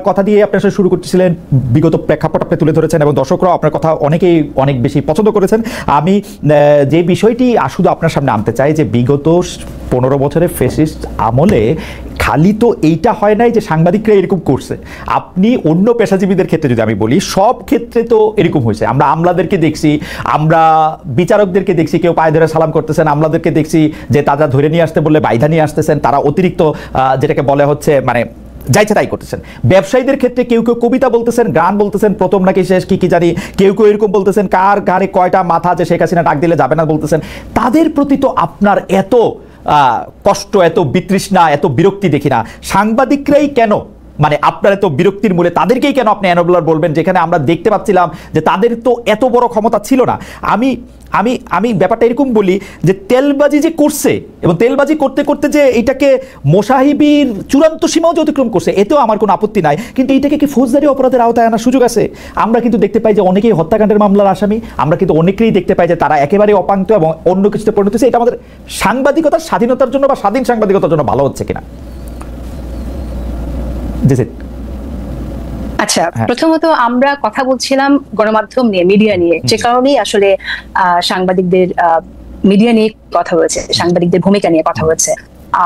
কথা দিয়ে আপনি আসলে শুরু করতেছিলেন, বিগত প্রেক্ষাপট আপনি তুলে ধরেছেন, এবং দর্শকরাও আপনার কথা অনেকেই অনেক বেশি পছন্দ করেছেন। আমি যে বিষয়টি শুধু আপনার সামনে আনতে চাই যে বিগত 15 বছরের ফ্যাসিস্ট আমলে খালি তো এইটা হয় নাই যে সাংবাদিকরা এরকম করছে, আপনি অন্য পেশাজীবীদের ক্ষেত্রে যদি আমি বলি, সব ক্ষেত্রে তো এরকম হয়েছে। আমরা আমলাদেরকে দেখছি, আমরা বিচারকদেরকে দেখছি কেউ পায়ে ধরে সালাম করতেছেন, আমলাদেরকে দেখছি যে তারা ধরে নিয়ে আসতে বললে বাইধা নিয়ে আসতেছেন, তারা অতিরিক্ত যেটাকে বলে হচ্ছে মানে যাইছে তাই করতেছেন। ব্যবসায়ীদের ক্ষেত্রে কেউ কেউ কবিতা বলতেছেন, গান বলতেছেন, প্রথম নাকি শেষ কি জানি, কেউ কেউ এরকম বলতেছেন কার ঘাড়ে কয়টা মাথা, যে শেখ হাসিনা ডাক দিলে যাবে না বলতেছেন। তাদের প্রতি তো আপনার এত কষ্ট, এত বিতৃষ্ণা, এত বিরক্তি দেখি না। সাংবাদিকরাই কেন মানে আপনার এত বিরক্তির মূলে তাদেরকেই কেন আপনি এনবলার বলবেন, যেখানে আমরা দেখতে পাচ্ছিলাম যে তাদের তো এত বড় ক্ষমতা ছিল না? আমি ব্যাপারটা এরকম বলি যে তেলবাজি যে করছে, এবং তেলবাজি করতে করতে যে এইটাকে মোসাহিবির চূড়ান্ত সীমাও যে অতিক্রম করছে, এতেও আমার কোনো আপত্তি নাই। কিন্তু এইটাকে কি ফৌজদারি অপরাধের আওতায় আনার সুযোগ আছে? আমরা কিন্তু দেখতে পাই যে অনেকেই হত্যাকাণ্ডের মামলার আসামি, আমরা কিন্তু অনেকেই দেখতে পাই যে তারা একেবারে অপাঙ্ক্ত এবং অন্য কিছুতে পরিণত হচ্ছে। এটা আমাদের সাংবাদিকতার স্বাধীনতার জন্য বা স্বাধীন সাংবাদিকতার জন্য ভালো হচ্ছে কিনা? আচ্ছা, প্রথমত আমরা কথা বলছিলাম গণমাধ্যম নিয়ে, মিডিয়া নিয়ে, যে কারণেই আসলে সাংবাদিকদের মিডিয়া নিয়ে কথা হয়েছে, সাংবাদিকদের ভূমিকা নিয়ে কথা হয়েছে।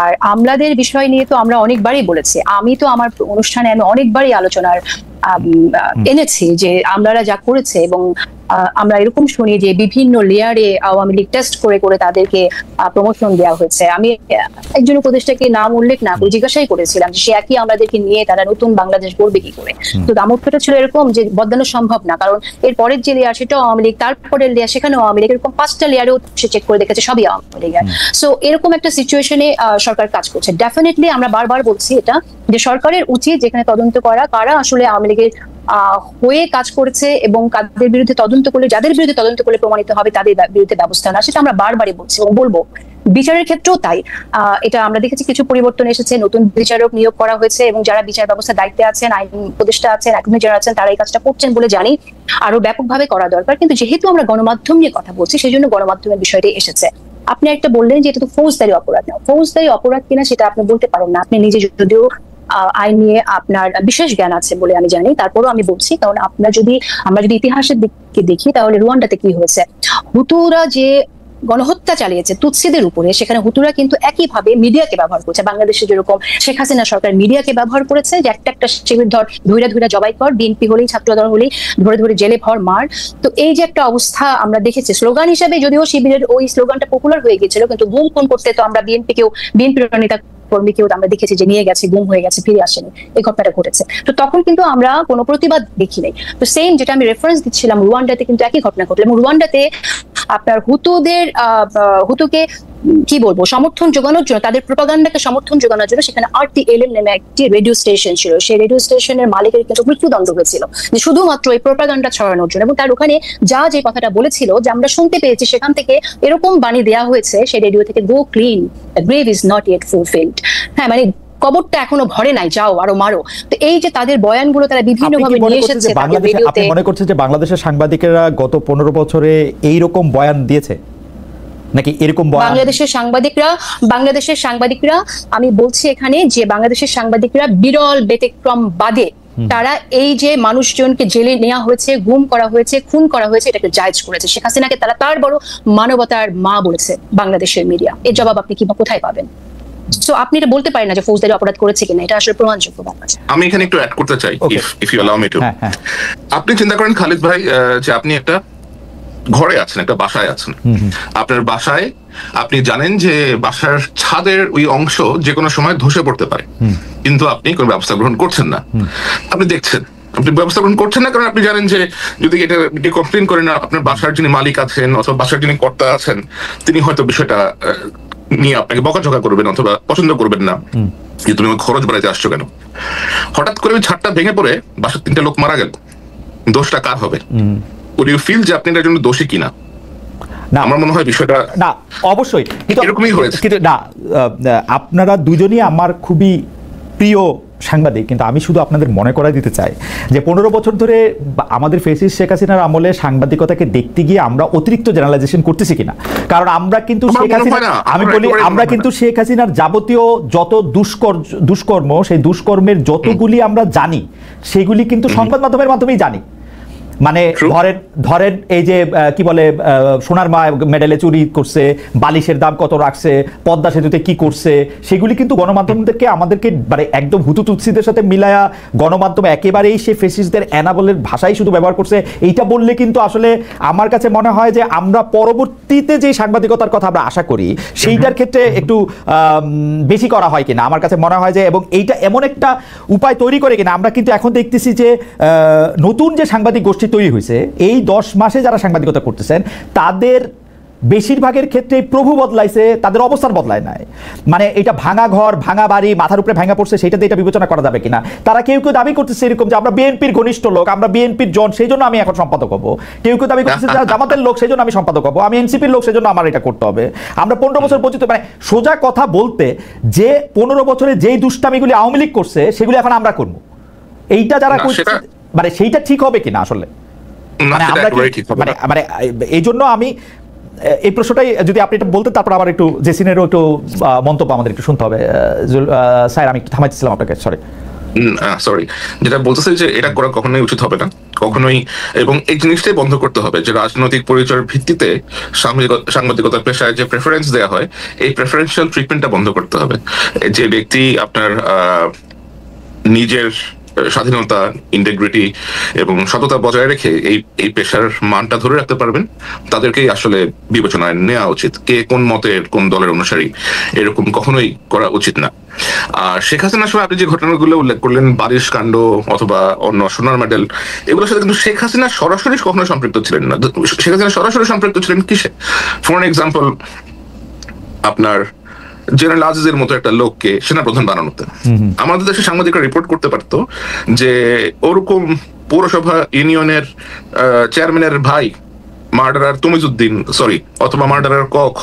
আর আমলাদের বিষয় নিয়ে তো আমরা অনেকবারই বলেছি, আমি তো আমার অনুষ্ঠানে আমি অনেকবারই আলোচনার এনেছি যে আমলারা যা করেছে, এবং আমরা এরকম শুনি যে বিভিন্ন লেয়ারে আওয়ামী লীগ টেস্ট করে করে তাদেরকে প্রমোশন দেওয়া হয়েছে। আমি একজন উপদেষ্টাকে নাম উল্লেখ না করে জিজ্ঞাসাই করেছিলাম যে সে একই আমাদেরকে নিয়ে তারা নতুন বাংলাদেশ গড়বে কি করে। তো দামোত্তরটা ছিল এরকম যে বদলানো সম্ভব না, কারণ এর পরের যে লেয়ার সেটাও আওয়ামী লীগ, তারপরের লেয়ার সেখানেও আওয়ামী লীগ, এরকম 5টা লেয়ারেও সে চেক করে দেখেছে সবই আওয়ামী লীগের। সো এরকম একটা সিচুয়েশনে সরকার কাজ করছে। ডেফিনেটলি আমরা বারবার বলছি এটা যে সরকারের উচিত যেখানে তদন্ত করা কারা আসলে আওয়ামী লীগের হয়ে কাজ করেছে এবং কাদের বিরুদ্ধে তদন্ত করলে, যাদের বিরুদ্ধে তদন্ত করলে প্রমাণিত হবে তাদের বিরুদ্ধে ব্যবস্থা না, সেটা আমরা বারবারই বলছি এবং বলবো। বিচারের ক্ষেত্রেও তাই, এটা আমরা দেখেছি কিছু পরিবর্তন এসেছে, নতুন বিচারক নিয়োগ করা হয়েছে এবং যারা বিচার ব্যবস্থার দায়িত্বে আছেন, আইন উপদেষ্টা আছেন, অ্যাটর্নি জেনারেল আছেন, তারা এই কাজটা করছেন বলে জানি। আরো ব্যাপকভাবে করা দরকার, কিন্তু যেহেতু আমরা গণমাধ্যম নিয়ে কথা বলছি সেই জন্য গণমাধ্যমের বিষয়টি এসেছে। আপনি একটা বললেন যে এটা তো ফৌজদারি অপরাধ না, ফৌজদারি অপরাধ কিনা সেটা আপনি বলতে পারেন না। আপনি নিজে যদিও আইন নিয়ে আপনার বিশেষ জ্ঞান আছে বলে আমি জানি, তারপরেও আমি বলছি, কারণ আমরা যদি ইতিহাসের দিকে দেখি তাহলে রুয়ান্ডাতে কি হয়েছে, হুতুরা যে গণহত্যা চালিয়েছে তুৎসিদের উপরে, সেখানে হুতুরা কিন্তু একইভাবে মিডিয়াকে ব্যবহার করছে। বাংলাদেশে যেরকম শেখ হাসিনা সরকার মিডিয়াকে ব্যবহার করেছে যে একটা শিবির ধর ধৈরা জবাই কর, বিএনপি হলেই ছাত্রদল হলেই ধরে জেলে ভর মার। তো এই যে একটা অবস্থা আমরা দেখেছি, স্লোগান হিসেবে যদিও শিবিরের ওই স্লোগানটা পপুলার হয়ে গিয়েছিল, কিন্তু গুম খুন করতে তো আমরা বিএনপির নেতা কর্মীকেও আমরা দেখেছি যে নিয়ে গেছে, গুম হয়ে গেছে, ফিরে আসেনি, এই ঘটনাটা ঘটেছে। তো তখন কিন্তু আমরা কোনো প্রতিবাদ দেখি নাই। তো সেম যেটা আমি রেফারেন্স দিচ্ছিলাম, রুয়ান্ডাতে কিন্তু একই ঘটনা ঘটলো এবং রুয়ান্ডাতে আপনার হুতুকে কি বলবো সমর্থন যোগানোর জন্য, তাদের প্রোপাগান্ডাকে সমর্থন যোগানোর জন্য সেখানে RTLM নামে একটি রেডিও স্টেশন ছিল। সেই রেডিও স্টেশনের মালিকের কিন্তু মৃত্যুদণ্ড হয়েছিল যে শুধুমাত্র এই প্রোপাগান্ডা ছড়ানোর জন্য। এবং তার ওখানে যে কথাটা বলেছিল যে আমরা শুনতে পেয়েছি, সেখান থেকে এরকম বাণী দেওয়া হয়েছে সেই রেডিও থেকে, go clean, the grave is not yet fulfilled. হ্যাঁ, মানে কবরটা এখনো ভরে নাই, যাও আরো মারো। তো এই যে তাদের বয়ানগুলো তারা বিভিন্নভাবে নিয়ে এসেছে, আপনি মনে করছেন যে বাংলাদেশের সাংবাদিকেরা গত 15 বছরে এইরকম বয়ান দিয়েছে নাকি এরকম বাংলাদেশের সাংবাদিকরা আমি বলছি এখানে যে বাংলাদেশের সাংবাদিকরা বিরল ব্যতিক্রম বাদে তারা এই যে মানুষজনকে জেলে নেওয়া হয়েছে, গুম করা হয়েছে, খুন করা হয়েছে, এটাকে জায়েজ করেছে। শেখ হাসিনাকে তারা তার বড় মানবতার মা বলেছে বাংলাদেশের মিডিয়া। এর জবাব আপনি কোথায় পাবেন? সো আপনি এটা বলতে পারেন না যে ফৌজদারি অপরাধ করেছে কিনা, এটা আসলে প্রমাণযোগ্য ব্যাপার। আমি এখানে একটু অ্যাড করতে চাই, if you allow me to. আপনি চিন্তা করেন খালিদ ভাই যে আপনি একটা ঘরে আছেন, একটা বাসায় আছেন। আপনার বাসায় আপনি জানেন যে বাসার ছাদের ওই অংশ যে কোনো সময় ধসে পড়তে পারে, কিন্তু আপনি কোনো ব্যবস্থা গ্রহণ করছেন না। আপনি দেখছেন, আপনি ব্যবস্থা গ্রহণ করছেন না, কারণ আপনি জানেন যে যদি এটা কমপ্লেন করেন, আপনার বাসার যিনি মালিক আছেন অথবা বাসার যিনি কর্তা আছেন, তিনি হয়তো বিষয়টা নিয়ে আপনাকে বকাঝকা করবেন অথবা পছন্দ করবেন না যে তুমি খরচ বাড়াইতে আসছো কেন। হঠাৎ করে ওই ছাদটা ভেঙে পড়ে বাসার 3টা লোক মারা গেল, দোষটা কার হবে? would you feel যে আপনি এটার জন্য দোষী কিনা? না, আমার মনে হয় বিষয়টা না, অবশ্যই এরকমই হয়েছে। কিন্তু না, আপনারা দুজনই আমার খুবই প্রিয় সাংবাদিক, কিন্তু আমি শুধু আপনাদের মনে করাই দিতে চাই যে 15 বছর ধরে আমাদের ফেসিস শেখ হাসিনার আমলে সাংবাদিকতাকে দেখতে গিয়ে আমরা অতিরিক্ত জেনারেলাইজেশন করতেছি কিনা। কারণ আমরা কিন্তু শেখ হাসিনার যাবতীয় যত দুষ্কর্ম, সেই দুষ্কর্মের যতগুলি আমরা জানি, সেগুলি কিন্তু সংবাদ মাধ্যমের মাধ্যমেই জানি। মানে ধরেন এই যে কি বলে সোনার মেডেলে চুরি করছে, বালিশের দাম কত রাখছে, পদ্মা সেতুতে কি করছে, সেগুলি কিন্তু গণমাধ্যমদেরকে আমাদেরকে মানে একদম হুতু তুৎসিদের সাথে মিলায়া গণমাধ্যম একেবারেই সে ফেসিস্টদের অ্যানাবলের ভাষাই শুধু ব্যবহার করছে। এইটা বললে কিন্তু আসলে আমার কাছে মনে হয় যে আমরা পরবর্তীতে যে সাংবাদিকতার কথা আমরা আশা করি সেইটার ক্ষেত্রে একটু বেশি করা হয় কিনা আমার কাছে মনে হয় যে, এবং এইটা এমন একটা উপায় তৈরি করে কিনা। আমরা কিন্তু এখন দেখতেছি যে নতুন যে সাংবাদিক গোষ্ঠী তৈরি হয়েছে, এই 10 মাসে যারা সাংবাদিকতা করতেছেন তাদের বেশিরভাগের ক্ষেত্রে প্রভু বদলাইছে, তাদের অবস্থান বদলায় নাই। মানে এটা ভাঙা ঘর, ভাঙা বাড়ি, মাথার উপরে ভাঙা পড়ছে, সেটাতে এটা বিবেচনা করা যাবে কিনা। তারা কেউ দাবি করতেছে এরকম যে আমরা বিএনপির ঘনিষ্ঠ লোক, আমরা বিএনপির জন, সেই জন্য আমি এখন সম্পাদক হবো। কেউ দাবি করতেছে যারা জামাতের লোক, সেই জন্য আমি সম্পাদক হবো। আমি এনসিপির লোক, সেই জন্য আমার এটা করতে হবে। আমরা 15 বছর পর্যন্ত, মানে সোজা কথা বলতে যে 15 বছরে যেই দুষ্টামিগুলি আওয়ামী লীগ করছে সেগুলি এখন আমরা করবো, এইটা যারা করছে, মানে সেইটা ঠিক হবে কিনা আসলে। মানে এই জন্য আমি এই প্রশ্নটাই যদি আপনি এটা বলতেন, তারপর আবার একটু জেসিনেরও একটু মন্তব্য আমাদের একটু শুনতে হবে। স্যার, আমি একটু থামাইছিলাম আপনাকে, সরি। যেটা বলতেছে যে এটা করা কখনোই উচিত হবে না, কখনোই, এবং এই জিনিসটাই বন্ধ করতে হবে যে রাজনৈতিক পরিচয়ের ভিত্তিতে সাংবাদিকতার পেশায় যে প্রেফারেন্স দেওয়া হয়, এই প্রেফারেন্সিয়াল ট্রিটমেন্টটা বন্ধ করতে হবে। যে ব্যক্তি আপনার নিজের স্বাধীনতা, ইন্টিগ্রিটি এবং সততা বজায় রেখে এই পেশার মানটা ধরে রাখতে পারবেন, তাদেরকেই আসলে বিবেচনায় নেওয়া উচিত। কে কোন মতের, কোন দলের অনুসারী, এরকম কখনোই করা উচিত না। আর শেখ হাসিনার সময় আপনি যে ঘটনাগুলো উল্লেখ করলেন, বারিশ কাণ্ড অথবা অন্য সোনার মেডেল, এগুলোর সাথে কিন্তু শেখ হাসিনা সরাসরি কখনো সম্পৃক্ত ছিলেন না। শেখ হাসিনা সরাসরি সম্পৃক্ত ছিলেন কিসে? ফর এক্সাম্পল, আপনার জেনারেল আজিজের মতো একটা লোককে সেনাপ্রধান বানানোতে আমাদের দেশে সাংবাদিকরা রিপোর্ট করতে পারতো যে ওরকম পৌরসভা ইউনিয়নের চেয়ারম্যানের ভাই মার্ডারার তমিজউদ্দিন, সরি, অথবা মার্ডারার ক খ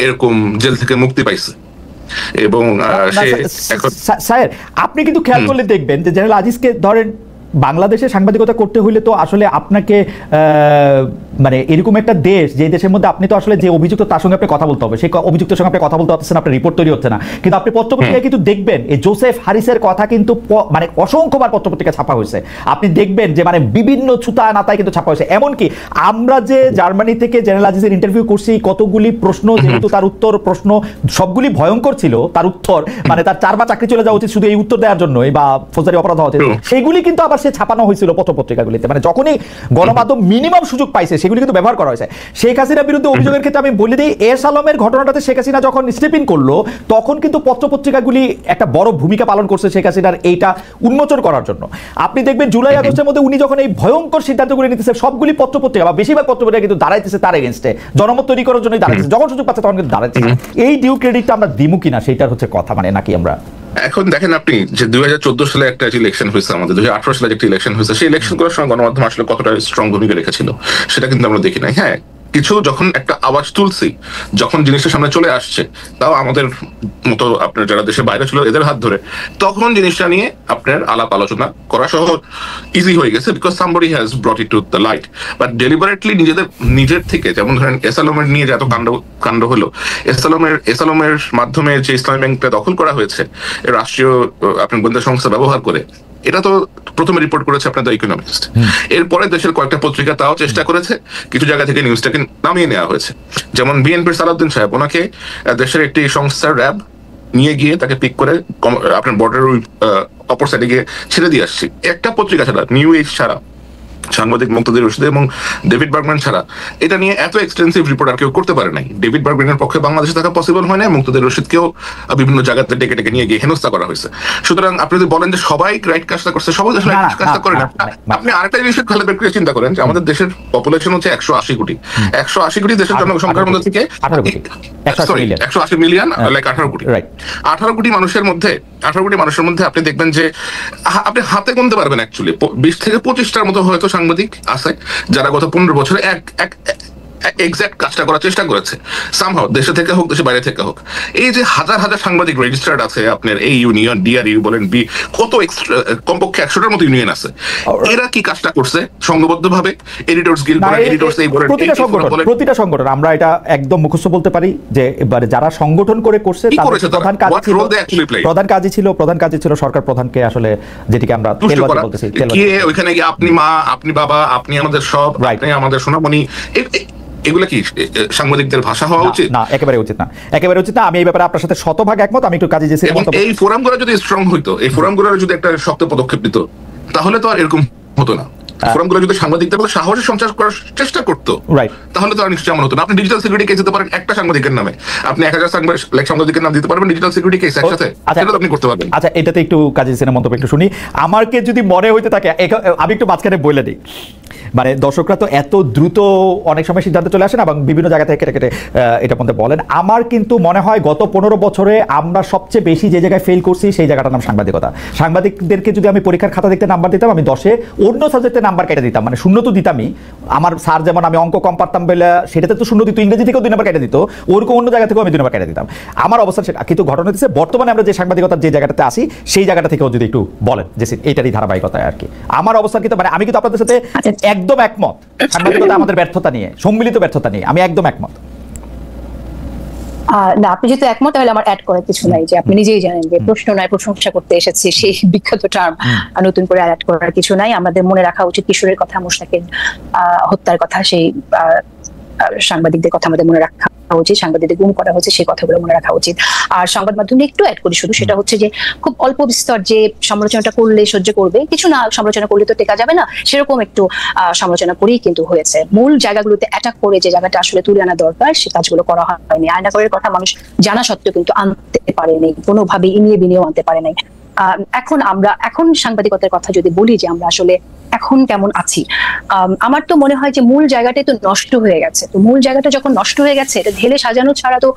এরকম জেল থেকে মুক্তি পাইছে। এবং স্যার, আপনি কিন্তু খেয়াল করলে দেখবেন যে জেনারেল আজিজকে ধরেন বাংলাদেশে সাংবাদিকতা করতে হইলে তো আসলে আপনাকে মানে এরকম একটা দেশ, যে দেশের মধ্যে আপনি তো আসলে যে অভিযুক্ত তার সঙ্গে আপনি কথা বলতে হবে, সেই অভিযুক্তের সঙ্গে আপনি কথা বলতে পারছেন, আপনার রিপোর্ট তৈরি হচ্ছে না। কিন্তু আপনি পত্রপত্রিকায় কিন্তু দেখবেন এই জোসেফ হারিসের কথা কিন্তু মানে অসংখ্যবার পত্রপত্রিকা ছাপা হয়েছে। আপনি দেখবেন যে মানে বিভিন্ন ছুতা নাতায় কিন্তু ছাপা হয়েছে। এমনকি আমরা যে জার্মানি থেকে জেনারেল আজিজের ইন্টারভিউ করছি, কতগুলি প্রশ্ন যেহেতু তার উত্তর প্রশ্ন সবগুলি ভয়ঙ্কর ছিল, তার উত্তর মানে তার 4 বার চাকরি চলে যাওয়া উচিত শুধু এই উত্তর দেওয়ার জন্যই, বা ফৌজদারি অপরাধ হওয়া উচিত, সেগুলি কিন্তু আবার সে ছাপানো হয়েছিল পত্রপত্রিকাগুলিতে। মানে যখনই গণমাধ্যম মিনিমাম সুযোগ পাইছে সেগুলি কিন্তু ব্যবহার করা হয়েছে। শেখ হাসিনার বিরুদ্ধে অভিযোগের ক্ষেত্রে আমি বলে দিই, এস আলমের ঘটনাটাতে শেখ হাসিনা যখন স্টেপ ইন করলো, তখন কিন্তু পত্রপত্রিকাগুলি একটা বড় ভূমিকা পালন করছে শেখ হাসিনার এইটা উন্মোচন করার জন্য। আপনি দেখবেন জুলাই আগস্টের মধ্যে উনি যখন এই ভয়ঙ্কর সিদ্ধান্তগুলি নিতেছে, সবগুলি পত্রপত্রিকা বা বেশিরভাগ পত্রপত্রিকা কিন্তু দাঁড়াইতেছে তার এগেনস্টে, জনমত তৈরি করার জন্যই দাঁড়াইতেছে। যখন সুযোগ পাচ্ছে তখন কিন্তু দাঁড়াইতেছে। এই ডিউ ক্রেডিটটা আমরা দিমু কিনা সেইটার হচ্ছে কথা, মানে নাকি আমরা এখন দেখেন আপনি যে 2014 সালে একটা ইলেকশন হয়েছে, আমাদের 2018 সালে একটা ইলেকশন হয়েছে, সেই ইলেকশন করার সময় গণমাধ্যম আসলে কতটা স্ট্রং ভূমিকা রেখেছিল সেটা কিন্তু আমরা দেখি নাই। হ্যাঁ, কিছু যখন একটা আওয়াজ তুলছি, যখন জিনিসটা সামনে চলে আসছে, তাও আমাদের মতো আপনার যারা দেশের বাইরে ছিল এদের হাত ধরে, তখন জিনিসটা নিয়ে আপনার আলাপ আলোচনা করা সহ ইজি হয়ে গেছে, because somebody has brought it to the light. But deliberately নিজের থেকে, যেমন ধরেন এস আলমের নিয়ে যে এত কাণ্ড হলো, এস আলমের মাধ্যমে যে ইসলামী ব্যাংকটা দখল করা হয়েছে রাষ্ট্রীয় আপনার গোয়েন্দা সংস্থা ব্যবহার করে, এটা তো প্রথমে রিপোর্ট করেছে আপনার দ্য ইকোনমিস্ট। এরপরে দেশের কয়েকটা পত্রিকা তাও চেষ্টা করেছে, কিছু জায়গা থেকে নিউজটাকে নামিয়ে নেওয়া হয়েছে। যেমন বিএনপির সালাউদ্দিন সাহেব, ওনাকে দেশের একটি সংস্থার র্যাব নিয়ে গিয়ে তাকে পিক করে আপনার বর্ডারের অপর সাইডে গিয়ে ছেড়ে দিয়ে আসছি। একটা পত্রিকা ছাড়া, নিউ এজ ছাড়া, সাংবাদিক মুক্তাদির রশিদ এবং ডেভিড বার্গম্যান ছাড়া এটা নিয়ে এত এক্সটেন্সিভ রিপোর্ট আর কেউ করতে পারে নাই। ডেভিড বার্গম্যানের পক্ষে বাংলাদেশে থাকা পসিবল হয় না, মুক্তাদির রশিদকেও বিভিন্ন জায়গাতে ডেকে ডেকে নিয়ে গিয়ে হেনস্থা করা হয়েছে। সুতরাং আপনি যদি বলেন যে সবাই রাইট কাজটা করছে, সবাই আসলে কাজটা করে না। আপনি আরেকটা জিনিস খেয়াল করে চিন্তা করেন যে আমাদের দেশের পপুলেশন হচ্ছে 180 কোটি। 180 কোটি দেশের জনসংখ্যার মধ্যে থেকে 180 মিলিয়ন, লাইক 18 কোটি। 18 কোটি মানুষের মধ্যে আপনি দেখবেন যে আপনি হাতে গুনতে পারবেন অ্যাকচুয়ালি 20 থেকে 25টার মতো হয়তো সাংবাদিক আছে যারা গত 15 বছরে এক্সাক্ট কাজটা করার চেষ্টা করেছে, সামহাও দেশে থেকে হোক দেশে বাইরে থেকে হোক। এই যে হাজার হাজার সাংবাদিক রেজিস্টার্ড আছে আপনার, এই ইউনিয়ন, ডিআরইউ বলেন, কত কমপক্ষে 100টার মতো ইউনিয়ন আছে। এরা কি কাজটা করছে সংঘবদ্ধভাবে? এডিটরস গিল্ড বলেন, এডিটরস এই বলেন, প্রতিটা সংগঠন, আমরা এটা একদম মুখস্থ বলতে পারি যে এবারে যারা সংগঠন করে করছে, প্রধান কাজই ছিল সরকার প্রধানকে আসলে, যেটিকে আমরা তেলবাজি বলতেছি, ওইখানে গিয়ে আপনি মা, আপনি বাবা, আপনি আমাদের সব, আপনি আমাদের সোনামণি, এগুলো কি সাংবাদিকদের ভাষা হওয়া উচিত? না, একেবারে উচিত না, একেবারে উচিত না। আমি এই ব্যাপারে আপনার সাথে শতভাগ একমত। আমি একটু কাজে যেছি, এই ফোরামগুলো যদি স্ট্রং হইতো, এই ফোরামগুলো যদি একটা শক্ত পদক্ষেপ নিত, তাহলে তো আর এরকম হতো না। ফোরামগুলো যদি সাংবাদিকদের মধ্যে সাহসের সঞ্চার করার চেষ্টা করতো, তাহলে তো আর নিশ্চয়ই এমন হতো না। আপনি ডিজিটাল সিকিউরিটি কেস দিতে পারেন একটা সাংবাদিকের নামে, আপনি 1000 সাংবাদিকের নাম দিতে পারবেন ডিজিটাল সিকিউরিটি কেস একসাথে, সেটা আপনি করতে পারবেন। আচ্ছা, এটাতে একটু কাজে যেছি মন্তব্য একটু শুনি। আমাকে যদি মনে হইতে থাকে, আমি একটু মাঝখানে বলে দিই, মানে দর্শকরা তো এত দ্রুত অনেক সময় সিদ্ধান্ত চলে আসেন এবং বিভিন্ন জায়গা থেকে কেটে কেটে এটার মধ্যে বলেন। আমার কিন্তু মনে হয় গত 15 বছরে আমরা সবচেয়ে বেশি যে জায়গায় ফেল করছি সেই জায়গাটার নাম সাংবাদিকতা। সাংবাদিকদেরকে যদি আমি পরীক্ষার খাতা দেখতে নাম্বার দিতাম, আমি 10-এ অন্য সাবজেক্টে নাম্বার কেটে দিতাম, মানে শূন্য তো দিতামই। আমার স্যার যেমন আমি অঙ্ক কম পারতাম বলে সেটাতে তো শূন্য দিত, ইংরেজি থেকেও 2 নাম্বার কেটে দিত, ওরকম অন্য জায়গা থেকেও আমি 2 নাম্বার কেটে দিতাম। আমার অবস্থা সেটা। কিন্তু ঘটনা হচ্ছে বর্তমানে আমরা যে সাংবাদিকতার যে জায়গাটাতে আসি সেই জায়গাটা থেকেও যদি একটু বলেন যে এইটারই ধারাবাহিকতায় আর কি আমার অবস্থা কিন্তু, মানে আমি কিন্তু আপনাদের সাথে একদম একমত। সাংবাদিকতা আমাদের ব্যর্থতা নিয়ে, সম্মিলিত ব্যর্থতা নিয়ে আমি একদম একমত। না, আপনি যেহেতু একমত তাহলে আমার অ্যাড করার কিছু নাই, যে আপনি নিজেই জানেন যে প্রশ্ন নয় প্রশংসা করতে এসেছি, সেই বিখ্যাত টার্ম নতুন করে অ্যাড করার কিছু নাই। আমাদের মনে রাখা উচিত কিশোরের কথা, মুশতাকের হত্যার কথা, সেই সাংবাদিকদের কথা আমাদের মনে রাখা উচিত, সাংবাদিকদের গুম করা হচ্ছে, সেই কথাগুলো মনে রাখা উচিত। আর সংবাদ মাধ্যমে একটু অ্যাড করি শুধু, সেটা হচ্ছে যে খুব অল্প বিস্তর যে সমালোচনাটা করলে সহ্য করবে, কিছু না সমালোচনা করলে তো টেকা যাবে না, সেরকম একটু সমালোচনা করেই কিন্তু হয়েছে। মূল জায়গাগুলোতে অ্যাটাক করে যে জায়গাটা আসলে তুলে আনা দরকার সে কাজগুলো করা হয়নি। আয়নাঘরের কথা মানুষ জানা সত্ত্বেও কিন্তু আনতে পারেনি, কোনোভাবে ইনিয়ে বিনিয়েও আনতে পারে নাই। এখন সাংবাদিকতার কথা যদি বলি যে আমরা আসলে এখন কেমন আছি, আমার তো মনে হয় যে মূল জায়গাটাই তো নষ্ট হয়ে গেছে। তো মূল জায়গাটা যখন নষ্ট হয়ে গেছে, এটা ঢেলে সাজানো ছাড়া তো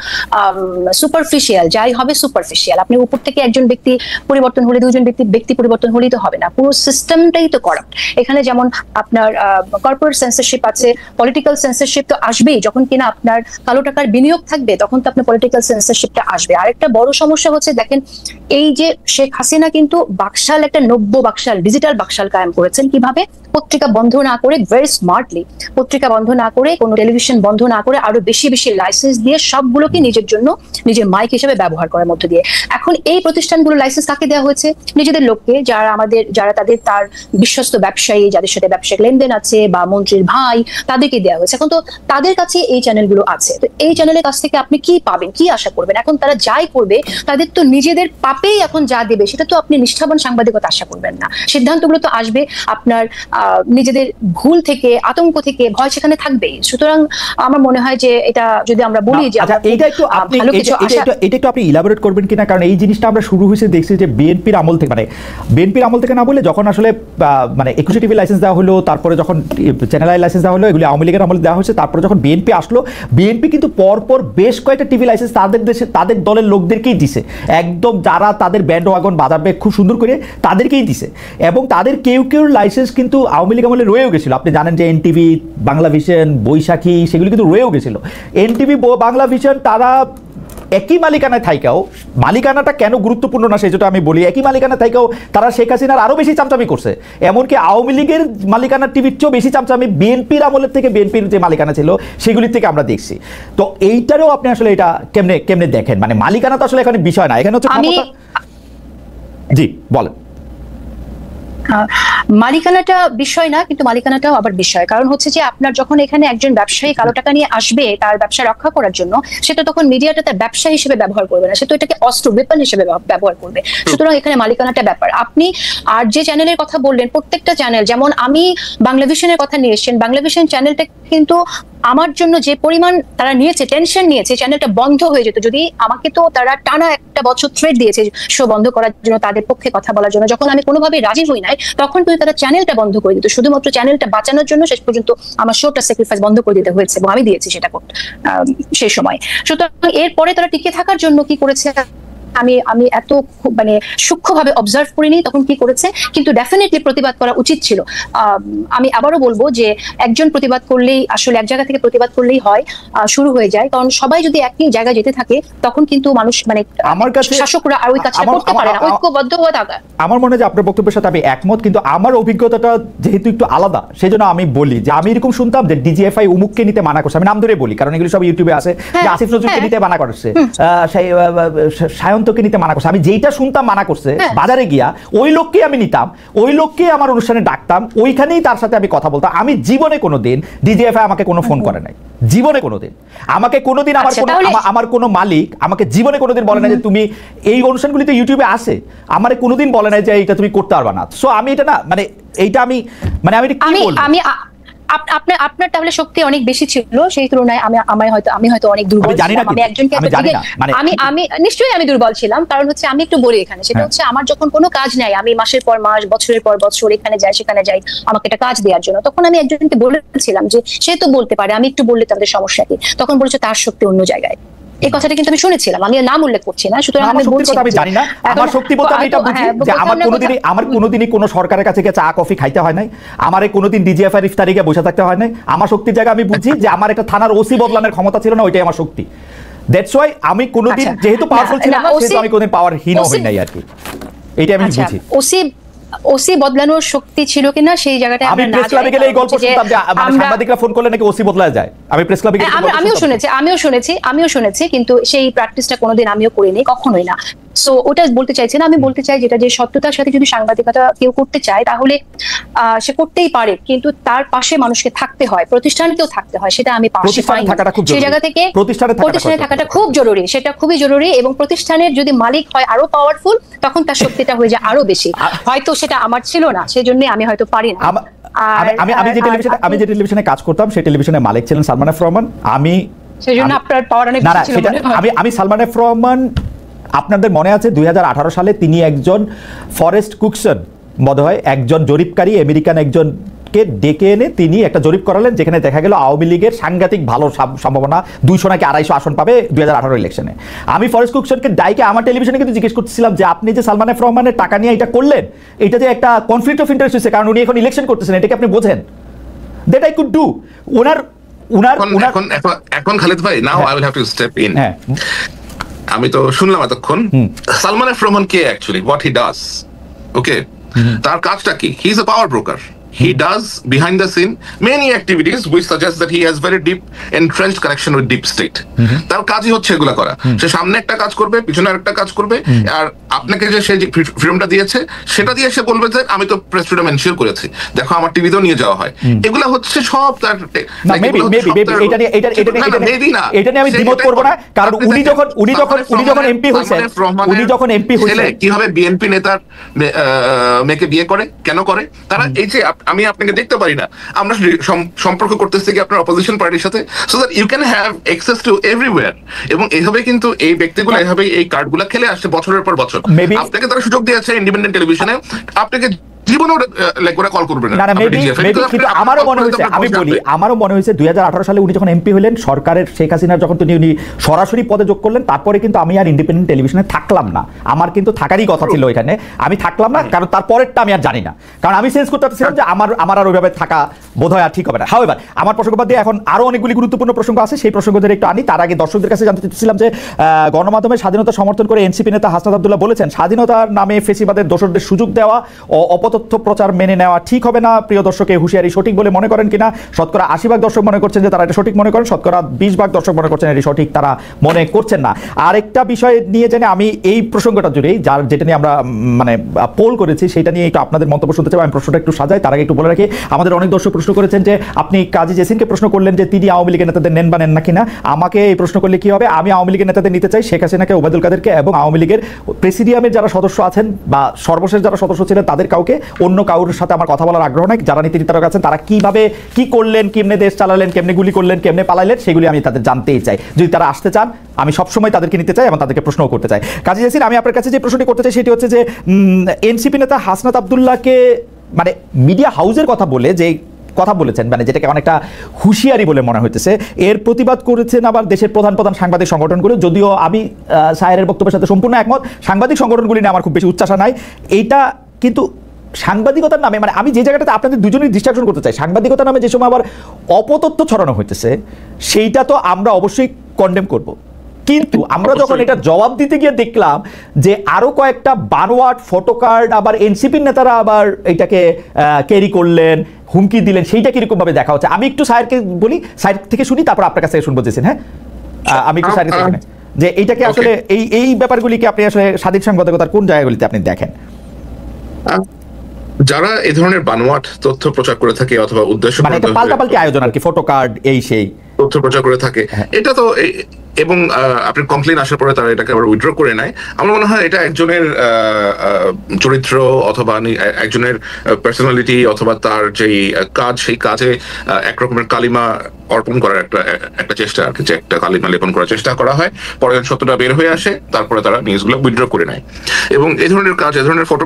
সুপারফিশিয়াল যাই হবে সুপারফিশিয়াল। আপনি উপর থেকে একজন ব্যক্তি পরিবর্তন হলে, দুজন ব্যক্তি পরিবর্তন হলেই তো হবে না, পুরো সিস্টেমটাই তো করাপ্ট। এখানে যেমন আপনার কর্পোরেট সেন্সরশিপ আছে, পলিটিক্যাল সেন্সরশিপ তো আসবেই। যখন কিনা আপনার কালো টাকার বিনিয়োগ থাকবে তখন তো আপনার পলিটিক্যাল সেন্সরশিপটা আসবে। আরেকটা বড় সমস্যা হচ্ছে, দেখেন এই যে শেখ হাসিনা কিন্তু বাকশাল, একটা নব্য বাকশাল, ডিজিটাল বাকশাল কায়েম করেছেন। কিভাবে? পত্রিকা বন্ধ না করে, ভেরি স্মার্টলি পত্রিকা বন্ধ না করে, কোনো টেলিভিশন বন্ধ না করে, আরো বেশি বেশি লাইসেন্স দিয়ে সবগুলোকে নিজের জন্য, নিজের মাইক হিসেবে ব্যবহার করার মধ্য দিয়ে। এখন এই প্রতিষ্ঠানগুলো লাইসেন্স কাকে দেওয়া হয়েছে? নিজেদের লোককে, যারা তার বিশ্বস্ত ব্যবসায়ী, যাদের সাথে ব্যবসায়িক লেনদেন আছে, বা মন্ত্রীর ভাই, তাদেরকে দেওয়া হয়েছে। এখন তো তাদের কাছে এই চ্যানেলগুলো আছে, তো এই চ্যানেলের কাছ থেকে আপনি কি পাবেন, কি আশা করবেন? এখন তারা যাই করবে, তাদের তো নিজেদের পাপেই এখন যা দেবে সেটা তো আপনি নিষ্ঠাবান সাংবাদিকতা আশা করবেন না। সিদ্ধান্তগুলো তো আসবে আপনার নিজেদের ভুল থেকে, আতঙ্ক থেকে, ভয় সেখানে থাকবেই। সুতরাং আমার মনে হয় যে এটা যদি আমরা বলি যে এটা একটু আপনি ইলাবোরেট করবেন কিনা, কারণ এই জিনিসটা আমরা শুরু হয়েছে দেখছি যে বিএনপির আমল থেকে, মানে বিএনপির আমল থেকে না বলে যখন আসলে মানে 21 টিভি লাইসেন্স দেওয়া হলো, তারপরে যখন চ্যানেল আই লাইসেন্স দেওয়া হলো, এগুলি আওয়ামী লীগের আমলে দেওয়া হয়েছে, তারপরে যখন বিএনপি আসলো, বিএনপি কিন্তু পরপর বেশ কয়েকটা টিভি লাইসেন্স তাদের দলের লোকদেরকেই দিছে, একদম যারা তাদের ব্যান্ড ওয়াগন বাজাবে খুব সুন্দর করে তাদেরকেই দিছে। এবং তাদের কেউ লাইসেন্স কিন্তু আওয়ামী লীগ আমলে রয়েও গেছিল। আপনি জানেন যে এনটিভি, বাংলা ভিশন, বৈশাখী, সেগুলি কিন্তু রয়েও গেছিল। এনটিভি, বাংলা ভিশন, তারা একই মালিকানায় থাইকাও, মালিকানাটা কেন গুরুত্বপূর্ণ না সেটা আমি বলি, একই মালিকানা থাইকাও তারা শেখ হাসিনার আরো বেশি চামচামি করছে। এমনকি আওয়ামী লীগের মালিকানার টিভির চেয়েও বেশি চামচামি বিএনপির আমলের থেকে, বিএনপির যে মালিকানা ছিল সেগুলির থেকে আমরা দেখছি। তো এইটারও আপনি আসলে এটা কেমনে দেখেন? মানে মালিকানা তো আসলে এখানে বিষয় না, এখানে হচ্ছে ক্ষমতা। জি বলেন। মালিকানাটা বিষয় না, কিন্তু মালিকানাটাও আবার বিষয়। কারণ হচ্ছে যে আপনার যখন এখানে একজন ব্যবসায়ী কালো টাকা নিয়ে আসবে তার ব্যবসা রক্ষা করার জন্য, সেটা তখন মিডিয়াটা তার ব্যবসা হিসেবে ব্যবহার করবে না, সে তো এটাকে অস্ত্র, ওয়েপন হিসেবে ব্যবহার করবে। সুতরাং এখানে মালিকানাটা ব্যাপার। আপনি আর যে চ্যানেলের কথা বললেন, প্রত্যেকটা চ্যানেল, যেমন আমি বাংলা ভিশনের কথা নিয়ে এসেছেন, বাংলা ভিশন চ্যানেলটা কিন্তু আমার জন্য যে পরিমাণ তারা নিয়েছে, টেনশন নিয়েছে, চ্যানেলটা বন্ধ হয়ে যেত যদি, আমাকে তো তারা টানা একটা বছর থ্রেট দিয়েছে শো বন্ধ করার জন্য, তাদের পক্ষে কথা বলার জন্য। যখন আমি কোনোভাবে রাজি হই নাই, তখন কিন্তু তারা চ্যানেলটা বন্ধ করে দিত, শুধুমাত্র চ্যানেলটা বাঁচানোর জন্য। শেষ পর্যন্ত আমার শোটা স্যাক্রিফাইস বন্ধ করে দিতে হয়েছে, এবং আমি দিয়েছি সেটা সেই সময়। সুতরাং এরপরে তারা টিকে থাকার জন্য কি করেছে, আমি এত মানে সূক্ষ্মভাবে অবজার্ভ করিনি তখন কি করেছে, কিন্তু ডেফিনেটলি প্রতিবাদ করা উচিত ছিল। আমি আবারও বলবো যে একজন প্রতিবাদ করলেই, আসলে এক জায়গা থেকে প্রতিবাদ করলেই হয়, শুরু হয়ে যায়। কারণ সবাই যদি একই জায়গায় যেতে থাকে তখন কিন্তু মানুষ, মানে আমার কাছে শাসকরা আর ওই কাজটা করতে পারে না, ঐক্যবদ্ধ হয়ে থাকা। আমার মনে হয় যে আপনার বক্তব্যের সাথে আমি একমত, কিন্তু আমার অভিজ্ঞতাটা যেহেতু একটু আলাদা, সেই জন্য আমি বলি যে আমি এরকম শুনতাম যে ডিজিএফআই উমুককে নিতে মানা করছে, আমি নাম ধরে বলি কারণ এগুলো সব ইউটিউবে আছে, যে আসিফ নজরুলকে নিতে মানা করছে, সায়ন্তকে নিতে মানা করছে। আমি যেইটা শুনতাম মানা করছে, বাজারে গিয়া ওই লোককে আমি নিতাম, ওই লোককে আমার অনুষ্ঠানে ডাকতাম, ওইখানেই তার সাথে আমি কথা বলতাম। আমি জীবনে কোনোদিন ডিজিএফআই আমাকে কোনো ফোন করে নাই, জীবনে কোনোদিন আমাকে কোনোদিন আমার কোনো মালিক আমাকে জীবনে কোনোদিন বলে না যে তুমি এই অনুষ্ঠানগুলিতে ইউটিউবে আসে, আমারে কোনোদিন বলে নাই যে এটা তুমি করতে পারবা না। সো আমি এটা না, মানে এইটা আমি আপনার তাহলে শক্তি অনেক বেশি ছিল, সেই তুলনায় আমি হয়তো অনেক দুর্বল ছিলাম। আমি একজনকে আমি নিশ্চয়ই আমি দুর্বল ছিলাম, কারণ হচ্ছে আমি একটু বলি এখানে, সেটা হচ্ছে আমার যখন কোনো কাজ নাই, আমি মাসের পর মাস, বছরের পর বছর এখানে যাই সেখানে যাই আমাকে একটা কাজ দেওয়ার জন্য, তখন আমি একজনকে বলেছিলাম যে সে তো বলতে পারে, আমি একটু বললে তাদের সমস্যা কি, তখন বলেছে তার শক্তি অন্য জায়গায়। এই কথাটা কিন্তু আমি শুনেছিলাম, আমি নাম উল্লেখ করছি না। সুতরাং আমি বলছি আমি জানি না আমার শক্তি বলতে আমি এটা বুঝি যে আমার কোনোদিনই কোনো সরকারের কাছে গিয়ে চা কফি খাইতে হয় নাই, আমারে কোনোদিন ডিজিএফআই ইফতারি গিয়ে বসে থাকতে হয় নাই। আমার শক্তির জায়গা আমি বুঝি যে আমার একটা থানার ওসি বদলানোর ক্ষমতা ছিল না, ওইটাই আমার শক্তি। দ্যাটস ওয়াই আমি কোনোদিন যেহেতু পাওয়ারফুল ছিলাম না, সেহেতু আমি কোনোদিন পাওয়ারহীন হই নাই আর কি, এটা আমি বুঝি। ওসি বদলানোর শক্তি ছিল কিনা সেই জায়গাটা আমি প্রেস ক্লাবে গেলে এই গল্প শুনতাম যে মানে সাংবাদিকরা ফোন করলে নাকি ওসি বদলা যায়। আমি প্রেস ক্লাবে গেলে আমিও শুনেছি, কিন্তু সেই প্র্যাকটিসটা কোনোদিন আমিও করিনি, কখনোই না। সো ওটা বলতে চাইছি না, আমি বলতে চাই যেটা, যে সত্যতার সাথে যদি সাংবাদিকতা কেউ করতে চায় তাহলে সে করতেই পারে, কিন্তু তার পাশে মানুষকে থাকতে হয়, প্রতিষ্ঠানকেও থাকতে হয়, সেটা আমি পাশে পাই না। সেই জায়গা থেকে প্রতিষ্ঠানে থাকাটা খুব জরুরি, সেটা খুবই জরুরি। এবং প্রতিষ্ঠানের যদি মালিক হয় আরো পাওয়ারফুল, তখন তার শক্তিটা হয়ে যায় আরো বেশি। হয়তো সেটা আমার ছিল না, সেজন্য আমি হয়তো পারি না। আমি যে টেলিভিশনে কাজ করতাম সেই টেলিভিশনের মালিক ছিলেন সালমান এফ রহমান। সেজন্য আপনার পাওয়ার অনেক বেশি ছিল মনে হয়। আমি সালমান এফ রহমান, আপনাদের মনে আছে 2018 সালে তিনি একজন ফরেস্ট কুকসন বোধ হয় একজন জরিপকারী আমেরিকান একজনকে ডেকে এনে তিনি একটা জরিপ করালেন, যেখানে দেখা গেল আওয়ামী লীগের সাংঘাতিক ভালো সম্ভাবনা 200 নাকি 250 আসন পাবে 2018 ইলেকশনে। আমি ফরেস্ট কুকসনকে ডাইকে আমার টেলিভিশনে কিন্তু জিজ্ঞেস করতেছিলাম যে আপনি যে সালমান এফ রহমানের টাকা নিয়ে এটা করলেন, এটা যে একটা কনফ্লিক্ট অফ ইন্টারেস্ট হচ্ছে, কারণ উনি এখন ইলেকশন করতেছেন, এটাকে আপনি বোঝেন? That I could do. এখন খালিদ ভাই, now I will have to step in. আমি তো শুনলাম এতক্ষণ সালমান এফ রহমান কে actually, what he does. Okay, তার কাজটা কি? He is a power broker. He does behind the scene many activities which suggest that he has very deep entrenched connection with deep state. তার কাজই হচ্ছে এগুলা করা। সে সামনে একটা কাজ করবে, পিছনে আরেকটা কাজ করবে, আর আপনাকে যে সে ফ্রিডমটা দিয়েছে সেটা দিয়ে সে বলবে যে আমি তো প্রেস ফ্রিডম এনশিওর করেছি, দেখো আমার টিভিতেও নিয়ে যাওয়া হয়। এগুলা হচ্ছে সব তার এটা নিয়ে আমি দ্বিমত করব না, কারণ উনি যখন এমপি হয়েছেন, কিভাবে বিএনপি নেতার মেয়েকে বিয়ে করে, কেন করে তারা, এই যে আমি আপনাকে দেখতে পারি না, আমরা সম্পর্ক করতেছি কি আপনার অপোজিশন পার্টির সাথে, so that you can have access to everywhere. এবং এইভাবে কিন্তু এই ব্যক্তিগুলো এইভাবে এই কার্ডগুলো খেলে আসছে বছরের পর বছর। আপনাকে তারা সুযোগ দিয়েছে ইন্ডিপেন্ডেন্ট টেলিভিশনে, আপনাকে জীবনেও কল করবেন না। আমারও মনে হয়েছে 2018 সালে উনি যখন এমপি হলেন, সরকারের শেখ হাসিনার যখন উনি সরাসরি পদে যোগ করলেন, তারপরে কিন্তু আমি আর ইন্ডিপেন্ডেন্ট টেলিভিশনে থাকলাম না। আমার কিন্তু থাকারই কথা ছিল এখানে, আমি থাকলাম না, কারণ তারপরেরটা আমি আর জানি না, কারণ আমি সেন্স করতে পারছিলাম যে আমার আর ওইভাবে থাকা বোধহয় আর ঠিক হবে না। হাওয়েভার, আমার প্রসঙ্গ বাদ দিয়ে এখন আরো অনেকগুলি গুরুত্বপূর্ণ প্রসঙ্গ আছে, সেই প্রসঙ্গদের একটু আনি। তার আগে দর্শকদের কাছে জানতে চাচ্ছিলাম যে গণমাধ্যমের স্বাধীনতা সমর্থন করে এনসিপি নেতা হাসনাত আব্দুল্লাহ বলেছেন, স্বাধীনতার নামে ফেসিবাদের দোসরদের সুযোগ দেওয়া ও অপতথ্য প্রচার মেনে নেওয়া ঠিক হবে না। প্রিয় দর্শক, এই হুঁশিয়ারি সঠিক বলে মনে করেন কিনা? শতকরা 80% দর্শক মনে করছেন যে তারা এটা সঠিক মনে করেন, শতকরা 20% দর্শক মনে করছেন এটি সঠিক তারা মনে করছেন না। আরেকটা বিষয় নিয়ে জেনে আমি এই প্রসঙ্গটা জুড়েই যেটা নিয়ে আমরা মানে পোল করেছি সেটা নিয়ে একটু আপনাদের মন্তব্য শুনতে চাই। আমি প্রশ্নটা একটু সাজাই, তার আগে একটু বলে রাখি, আমাদের অনেক দর্শক প্রশ্ন করেছেন যে আপনি কাজী জেসিনকে প্রশ্ন করলেন যে তিনি আওয়ামী লীগের নেতাদের নেন বা নেন না কিনা। আমাকে এই প্রশ্ন করলে কি হবে? আমি আওয়ামী লীগের নেতাদের নিতে চাই, শেখ হাসিনাকে, ওবায়দুল কাদেরকে এবং আওয়ামী লীগের প্রেসিডিয়ামের যারা সদস্য আছেন বা সর্বশেষ যারা সদস্য ছিলেন তাদের কাউকে, অন্য কারোর সাথে আমার কথা বলার আগ্রহ নাই। যারা নীতি নির্ধারক আছেন তারা কিভাবে কি করলেন, কেমনে দেশ চালালেন, কেমনে গুলি করলেন, কেমনে পালাইলেন, সেগুলি আমি তাদের জানতেই চাই। যদি তারা আসতে চান আমি সবসময় তাদেরকে নিতে চাই এবং তাদেরকে প্রশ্নও করতে চাই। কাজী জেসিন, আমি আপনার কাছে যে প্রশ্নটি করতে চাই সেটি হচ্ছে যে এনসিপি নেতা হাসনাত আব্দুল্লাহকে মানে মিডিয়া হাউসের কথা বলে যে কথা বলেছেন, মানে যেটাকে অনেকটা হুঁশিয়ারি বলে মনে হইতেছে, এর প্রতিবাদ করেছেন আবার দেশের প্রধান প্রধান সাংবাদিক সংগঠনগুলো। যদিও আমি সায়েরের বক্তব্যের সাথে সম্পূর্ণ একমত, সাংবাদিক সংগঠনগুলি নিয়ে আমার খুব বেশি উচ্চাসা নাই। এইটা কিন্তু সাংবাদিকতার নামে, মানে আমি যে জায়গাটাতে আপনাদের দুজনেই ডিস্ট্রাকশন করতে চাই, সাংবাদিকতার নামে যে সময় আবার অপতথ্য ছড়ানো হইতেছে সেইটা তো আমরা অবশ্যই কন্ডেম করব। কিন্তু আমরা যখন এটা জবাব দিতে গিয়ে দেখলাম যে আরো কয়েকটা বানোয়াট ফটোকার্ড আবার এনসিপির নেতারা আবার এটাকে ক্যারি করলেন, হুমকি দিলেন, সেইটা কিরকম ভাবে দেখা হচ্ছে। আমি একটু সায়েরকে বলি, সায়ের থেকে শুনি, তারপর আপনার কাছে শুনবো জেসিন। হ্যাঁ, আমি একটু সায়ের থেকে শুনি যে এইটাকে আসলে এই ব্যাপারগুলিকে আপনি আসলে স্বাধীন সাংবাদিকতার কোন জায়গাগুলিতে আপনি দেখেন? যারা এই ধরনের বানোয়াট তথ্য প্রচার করে থাকে অথবা উদ্দেশ্য পাল্টাপাল্টি আয়োজন আর কি, ফটোকার্ড এই সেই তথ্য প্রচার করে থাকে, এটা তো এবং আপনার কমপ্লেন আসার পরে তারা এটাকে আবার উইথড্র করে নেয়। আমার মনে হয় এটা একজনের চরিত্র অথবা একজনের পার্সোনালিটি অথবা তার যেই কাজ, সেই কাজে একরকমের কালিমা অর্পণ করার একটা চেষ্টা আর কি, যে একটা কালিমা লেপন করার চেষ্টা করা হয়, পরে সত্যটা বের হয়ে আসে, তারপরে তারা নিউজগুলো উইথড্র করে নেয়। এবং এই ধরনের কাজ, এই ধরনের ফটো